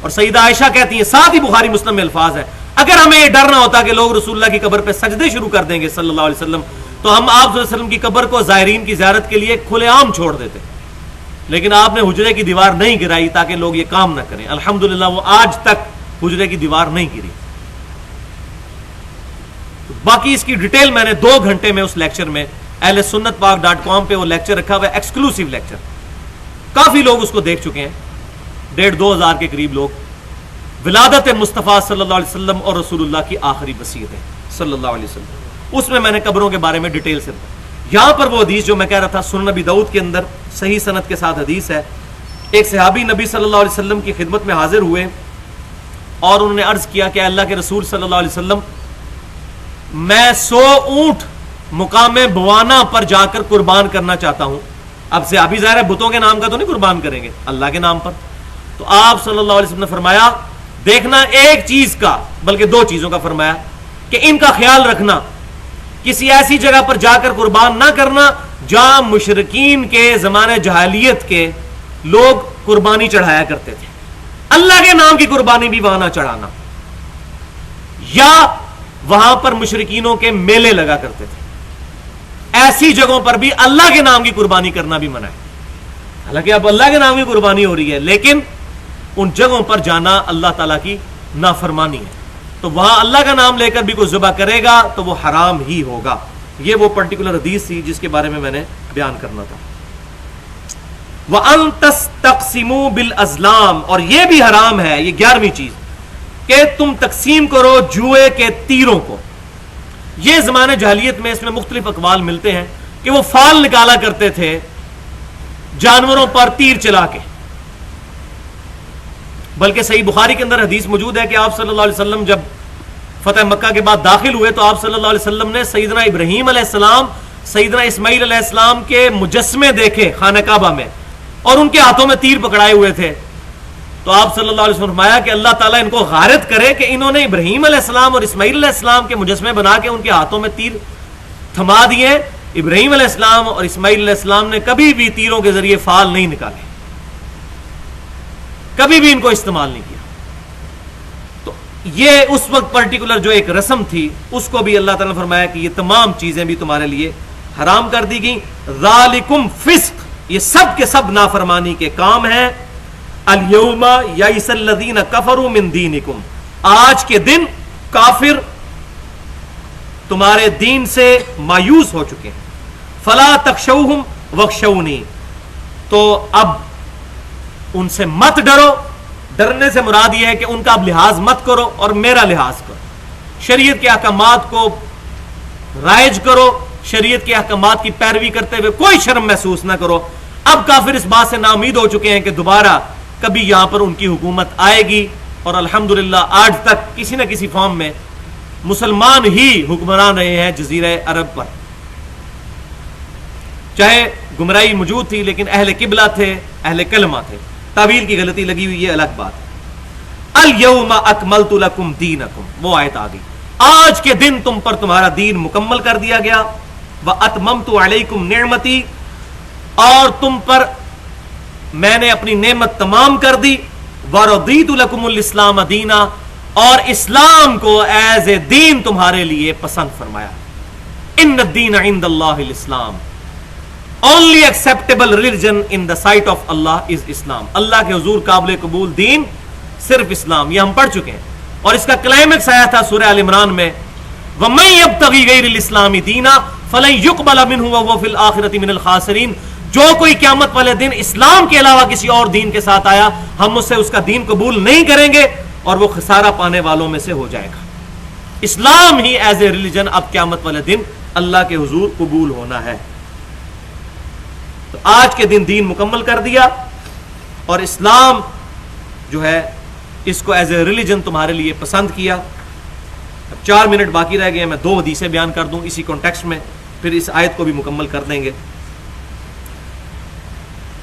اور سیدہ عائشہ کہتی ہیں، ساتھ ہی بخاری مسلم میں الفاظ ہے، اگر ہمیں یہ ڈر نہ ہوتا کہ لوگ رسول اللہ کی قبر پہ سجدے شروع کر دیں گے صلی اللہ علیہ وسلم، تو ہم آپ صلی اللہ علیہ وسلم کی قبر کو زائرین کی زیارت کے لیے کھلے عام چھوڑ دیتے. لیکن آپ نے حجرے کی دیوار نہیں گرائی تاکہ لوگ یہ کام نہ کریں. الحمدللہ وہ آج تک حجرے کی دیوار نہیں گری. باقی اس کی ڈیٹیل میں نے 2 گھنٹے میں اس لیکچر میں اہل سنت پاک .com پہ وہ لیکچر رکھا ہوا ہے، ایکسکلوسیو لیکچر. کافی لوگ اس کو دیکھ چکے ہیں، 1,500-2 ہزار کے قریب لوگ. ولادت مصطفیٰ صلی اللہ علیہ وسلم اور رسول اللہ کی آخری وصیتیں صلی اللہ علیہ وسلم، اس میں نے قبروں کے بارے میں ڈیٹیل سے. یہاں پر وہ حدیث جو میں کہہ رہا تھا سنن نبی داؤد کے اندر صحیح سند کے ساتھ حدیث ہے. ایک صحابی نبی صلی اللہ علیہ وسلم کی خدمت میں حاضر ہوئے اور انہوں نے عرض کیا کہ اللہ کے رسول صلی اللہ علیہ وسلم، میں 100 اونٹ مقام بوانا پر جا کر قربان کرنا چاہتا ہوں. اب صحابی ظاہر ہے بتوں کے نام کا تو نہیں قربان کریں گے، اللہ کے نام پر. تو آپ صلی اللہ علیہ وسلم نے فرمایا دیکھنا ایک چیز کا بلکہ 2 چیزوں کا فرمایا کہ ان کا خیال رکھنا، کسی ایسی جگہ پر جا کر قربان نہ کرنا جہاں مشرکین کے زمانے جہالیت کے لوگ قربانی چڑھایا کرتے تھے. اللہ کے نام کی قربانی بھی وہاں نہ چڑھانا، یا وہاں پر مشرکینوں کے میلے لگا کرتے تھے. ایسی جگہوں پر بھی اللہ کے نام کی قربانی کرنا بھی منع ہے. حالانکہ اب اللہ کے نام کی قربانی ہو رہی ہے، لیکن ان جگہوں پر جانا اللہ تعالیٰ کی نافرمانی ہے. تو وہاں اللہ کا نام لے کر بھی کوئی ذبح کرے گا تو وہ حرام ہی ہوگا. یہ وہ پرٹیکولر حدیث تھی جس کے بارے میں نے بیان کرنا تھا. وَأَن تَسْتَقْسِمُوا بِالْأَزْلَامِ، اور یہ بھی حرام ہے، یہ 11ویں چیز، کہ تم تقسیم کرو جوئے کے تیروں کو. یہ زمانے جاہلیت میں اس میں مختلف اقوال ملتے ہیں کہ وہ فال نکالا کرتے تھے جانوروں پر تیر چلا کے. بلکہ صحیح بخاری کے اندر حدیث موجود ہے کہ آپ صلی اللہ علیہ وسلم جب فتح مکہ کے بعد داخل ہوئے تو آپ صلی اللہ علیہ وسلم نے سیدنا ابراہیم علیہ السلام، سیدنا اسماعیل علیہ السلام کے مجسمے دیکھے خانہ کعبہ میں، اور ان کے ہاتھوں میں تیر پکڑائے ہوئے تھے. تو آپ صلی اللہ علیہ وسلم نے فرمایا کہ اللہ تعالیٰ ان کو غارت کرے کہ انہوں نے ابراہیم علیہ السلام اور اسماعیل علیہ السلام کے مجسمے بنا کے ان کے ہاتھوں میں تیر تھما دیے. ابراہیم علیہ السلام اور اسماعیل علیہ السلام نے کبھی بھی تیروں کے ذریعے فال نہیں نکالے، کبھی بھی ان کو استعمال نہیں کیا. تو یہ اس وقت پرٹیکولر جو ایک رسم تھی اس کو بھی اللہ تعالیٰ نے فرمایا کہ یہ تمام چیزیں بھی تمہارے لیے حرام کر دی گئیں. ذالکم فسق، یہ سب کے سب نافرمانی کے کام ہیں. الیوم یئس الذین کفروا من دینکم، آج کے دن کافر تمہارے دین سے مایوس ہو چکے ہیں. فلا تخشوہم واخشونی، تو اب ان سے مت ڈرو ڈرنے سے مراد یہ ہے کہ ان کا اب لحاظ مت کرو اور میرا لحاظ کرو، شریعت کے احکامات کو رائج کرو، شریعت کے احکامات کی پیروی کرتے ہوئے کوئی شرم محسوس نہ کرو۔ اب کافر اس بات سے ناامید ہو چکے ہیں کہ دوبارہ کبھی یہاں پر ان کی حکومت آئے گی، اور الحمدللہ آج تک کسی نہ کسی فارم میں مسلمان ہی حکمران رہے ہیں جزیرہ عرب پر، چاہے گمراہی موجود تھی لیکن اہل قبلہ تھے، اہل کلمہ تھے، تعویل کی غلطی لگی ہوئی یہ الگ بات ہے۔ الیوم اکملت لکم دینکم، وہ آیت آ گئی، آج کے دن تم پر تمہارا دین مکمل کر دیا گیا، واتممت علیکم نعمتی، اور تم پر میں نے اپنی نعمت تمام کر دی، ورضیت لکم الاسلام دینا، اور اسلام کو ایز اے دین تمہارے لیے پسند فرمایا۔ ان الدین عند اللہ الاسلام، only acceptable religion in the sight of Allah is Islam، اللہ کے حضور قابل قبول دین صرف اسلام، یہ ہم پڑھ چکے ہیں، اور اس کا کلائمیکس آیا تھا سورہ آل عمران میں، وَمَن يَبْتَغِي غَيْرَ الْإِسْلَامِ دِينًا فَلَن يُقْبَلَ مِنْهُ وَهُوَ فِي الْآخِرَةِ مِنَ الْخَاسِرِينَ، جو کوئی قیامت والے دن اسلام کے علاوہ کسی اور دین کے ساتھ آیا، ہم اس سے اس کا دین قبول نہیں کریں گے اور وہ خسارہ پانے والوں میں سے ہو جائے گا۔ اسلام ہی ایز اے ریلیجن اب قیامت والے دن اللہ کے حضور قبول ہونا ہے۔ تو آج کے دن دین مکمل کر دیا، اور اسلام جو ہے اس کو ایز اے ریلیجن تمہارے لیے پسند کیا۔ اب 4 منٹ باقی رہ گئے ہیں، میں 2 حدیثیں بیان کر دوں اسی کانٹیکسٹ میں، پھر اس آیت کو بھی مکمل کر دیں گے۔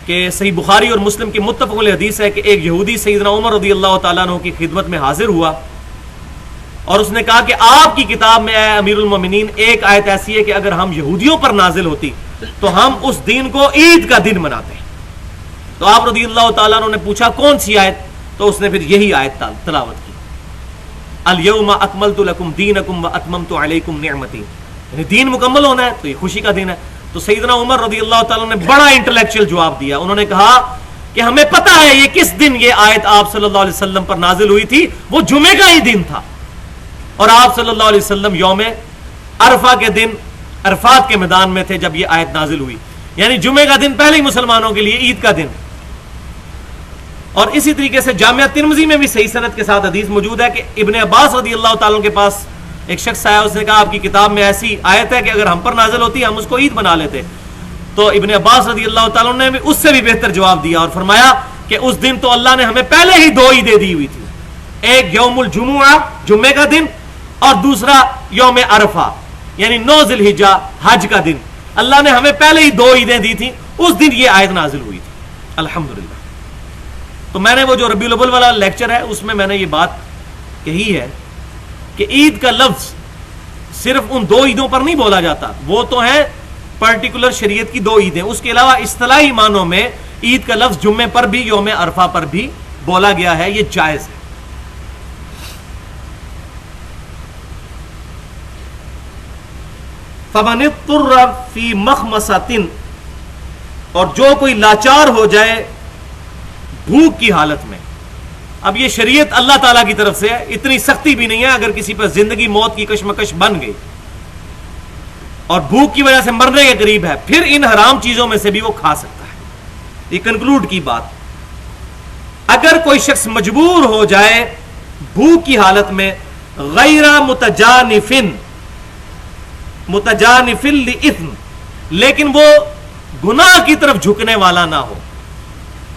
کہ صحیح بخاری اور مسلم کی متفق علیہ حدیث ہے کہ ایک یہودی سیدنا عمر رضی اللہ تعالیٰ عنہ کی خدمت میں حاضر ہوا، اور اس نے کہا کہ آپ کی کتاب میں اے امیر المومنین ایک آیت ایسی ہے کہ اگر ہم یہودیوں پر نازل ہوتی تو ہم اس دن کو عید کا دن مناتے ہیں۔ تو آپ رضی اللہ تعالیٰ عنہ نے پوچھا کون سی آیت؟ تو اس نے پھر یہی آیت تلاوت کی، الیوم اکملت لکم دینکم واتممت علیکم نعمتی، یعنی دین مکمل ہونا ہے تو یہ خوشی کا دن ہے۔ تو سیدنا عمر رضی اللہ تعالیٰ نے بڑا انٹلیکچوئل جواب دیا، انہوں نے کہا کہ ہمیں پتہ ہے یہ کس دن یہ آیت آپ صلی اللہ علیہ وسلم پر نازل ہوئی تھی، وہ جمعے کا ہی دن تھا، اور آپ صلی اللہ علیہ وسلم یوم عرفہ کے دن عرفات کے میدان میں تھے جب یہ آیت نازل ہوئی، یعنی جمعے کا دن پہلے ہی مسلمانوں کے لیے عید کا دن۔ اور اسی طریقے سے جامعہ ترمذی میں بھی صحیح سند کے ساتھ حدیث موجود ہے کہ ابن عباس رضی اللہ تعالیٰ کے پاس ایک شخص آیا، اس نے کہا آپ کی کتاب میں ایسی آیت ہے کہ اگر ہم پر نازل ہوتی ہم اس کو عید بنا لیتے۔ تو ابن عباس رضی اللہ تعالیٰ نے بھی اس سے بھی بہتر جواب دیا اور فرمایا کہ اس دن تو اللہ نے ہمیں پہلے ہی 2 عیدیں دی ہوئی تھی، ایک یوم الجمعہ جمعے کا دن، اور دوسرا یوم عرفہ یعنی 9 ذی الحجہ حج کا دن، اللہ نے ہمیں پہلے ہی 2 عیدیں دی تھی، اس دن یہ آیت نازل ہوئی تھی الحمدللہ۔ تو میں نے وہ جو ربیع الاول والا لیکچر ہے اس میں نے یہ بات کہی ہے کہ عید کا لفظ صرف ان 2 عیدوں پر نہیں بولا جاتا، وہ تو ہیں پرٹیکولر شریعت کی 2 عیدیں، اس کے علاوہ اصطلاحی معنوں میں عید کا لفظ جمعے پر بھی یوم عرفہ پر بھی بولا گیا ہے، یہ جائز ہے۔ فَمَنِ اضْطُرَّ فِي مَخْمَصَةٍ، اور جو کوئی لاچار ہو جائے بھوک کی حالت میں۔ اب یہ شریعت اللہ تعالیٰ کی طرف سے ہے، اتنی سختی بھی نہیں ہے، اگر کسی پر زندگی موت کی کشمکش بن گئی اور بھوک کی وجہ سے مرنے کے قریب ہے، پھر ان حرام چیزوں میں سے بھی وہ کھا سکتا ہے۔ یہ کنکلوڈ کی بات، اگر کوئی شخص مجبور ہو جائے بھوک کی حالت میں، غیر متجانف لإثم، لیکن وہ گناہ کی طرف جھکنے والا نہ ہو،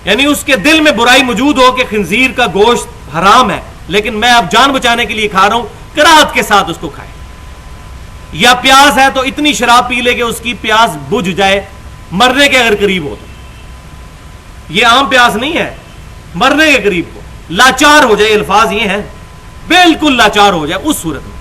یعنی اس کے دل میں برائی موجود ہو کہ خنزیر کا گوشت حرام ہے لیکن میں اب جان بچانے کے لیے کھا رہا ہوں، کراہت کے ساتھ اس کو کھائے۔ یا پیاس ہے تو اتنی شراب پی لے کہ اس کی پیاس بجھ جائے، مرنے کے اگر قریب ہو تو، یہ عام پیاس نہیں ہے، مرنے کے قریب ہو، لاچار ہو جائے، الفاظ یہ ہیں بالکل لاچار ہو جائے، اس صورت میں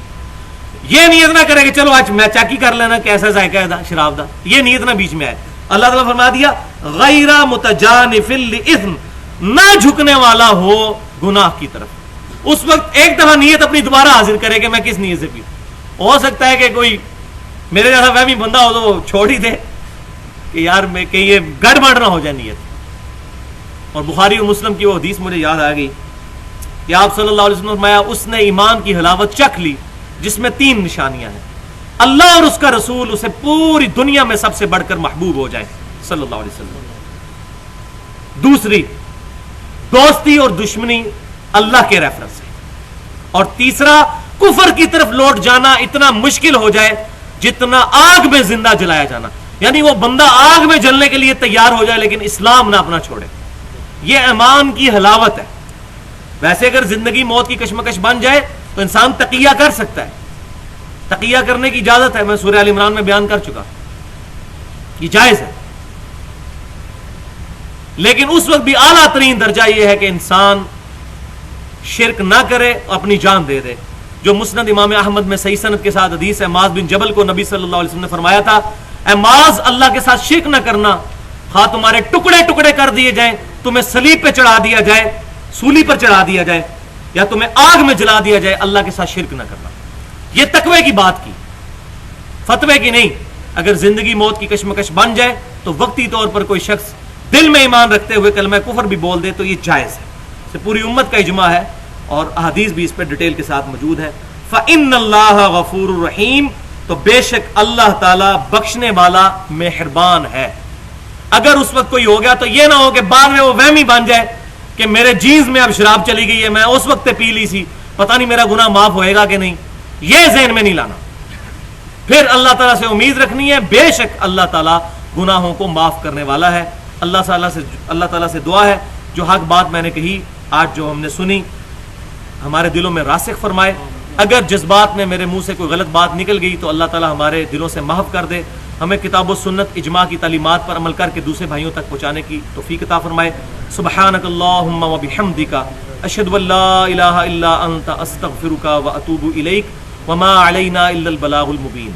یہ نیت نہ کرے کہ چلو آج میں چیک ہی کر لینا کیسا ذائقہ ہے شراب دا، یہ نیت نہ بیچ میں آئے۔ اللہ تعالیٰ فرما دیا غیر متجانف لإثم، نہ جھکنے والا ہو گناہ کی طرف۔ اس وقت ایک دفعہ نیت اپنی دوبارہ حاضر کرے کہ میں کس نیت سے پیوں۔ ہو سکتا ہے کہ کوئی میرے جیسا وہمی بندہ ہو تو وہ چھوڑ ہی دے کہ یار میں کہ یہ گڑبڑ نہ ہو جائے نیت۔ اور بخاری اور مسلم کی وہ حدیث مجھے یاد آ گئی کہ آپ صلی اللہ علیہ وسلم نے فرمایا اس نے ایمان کی حلاوت چکھ لی جس میں 3 نشانیاں ہیں، اللہ اور اس کا رسول اسے پوری دنیا میں سب سے بڑھ کر محبوب ہو جائے صلی اللہ علیہ وسلم۔ دوسری، دوستی اور دشمنی اللہ کے ریفرنس سے، اور تیسرا کفر کی طرف لوٹ جانا اتنا مشکل ہو جائے جتنا آگ میں زندہ جلایا جانا، یعنی وہ بندہ آگ میں جلنے کے لیے تیار ہو جائے لیکن اسلام نہ اپنا چھوڑے. یہ ایمان کی حلاوت ہے. ویسے اگر زندگی موت کی کشمکش بن جائے تو انسان تقیہ کر سکتا ہے، تقیہ کرنے کی اجازت ہے، میں سورہ آل عمران میں بیان کر چکا، یہ جائز ہے. لیکن اس وقت بھی اعلیٰ ترین درجہ یہ ہے کہ انسان شرک نہ کرے، اپنی جان دے دے. جو مسند امام احمد میں صحیح سند کے ساتھ حدیث ہے، معاذ بن جبل کو نبی صلی اللہ علیہ وسلم نے فرمایا تھا، اے معاذ اللہ کے ساتھ شرک نہ کرنا، خواہ تمہارے ٹکڑے ٹکڑے کر دیے جائیں، تمہیں صلیب پہ چڑھا دیا جائے، سولی پر چڑھا دیا جائے، یا تمہیں آگ میں جلا دیا جائے، اللہ کے ساتھ شرک نہ کرنا. یہ تقوی کی بات کی، فتوے کی نہیں. اگر زندگی موت کی کشمکش بن جائے تو وقتی طور پر کوئی شخص دل میں ایمان رکھتے ہوئے کلمہ کفر بھی بول دے تو یہ جائز ہے. سے پوری امت کا اجماع ہے اور احادیث بھی اس پہ ڈیٹیل کے ساتھ موجود ہے. فَإِنَّ اللَّهَ غَفُورٌ رَحِيمٌ، تو بے شک اللہ تعالیٰ بخشنے والا مہربان ہے. اگر اس وقت کوئی ہو گیا تو یہ نہ ہو کہ بعد میں وہ وہمی بن جائے کہ میرے جینز میں اب شراب چلی گئی ہے، میں اس وقت پی لی سی، پتہ نہیں میرا گناہ معاف ہوئے گا کہ نہیں. یہ ذہن میں نہیں لانا. پھر اللہ تعالیٰ سے امید رکھنی ہے، بے شک اللہ تعالیٰ گناہوں کو معاف کرنے والا ہے. اللہ تعالیٰ سے دعا ہے جو حق بات میں نے کہی آج جو ہم نے سنی ہمارے دلوں میں راسخ فرمائے. اگر جذبات میں میرے منہ سے کوئی غلط بات نکل گئی تو اللہ تعالیٰ ہمارے دلوں سے محو کر دے. ہمیں کتاب و سنت اجماع کی تعلیمات پر عمل کر کے دوسرے بھائیوں تک پہنچانے کی توفیق عطا فرمائے. سبحانک اللہم و بحمدک، اشہد ان لا الہ الا انت، استغفرک و اتوب الیک، وما علینا الا البلاغ المبین.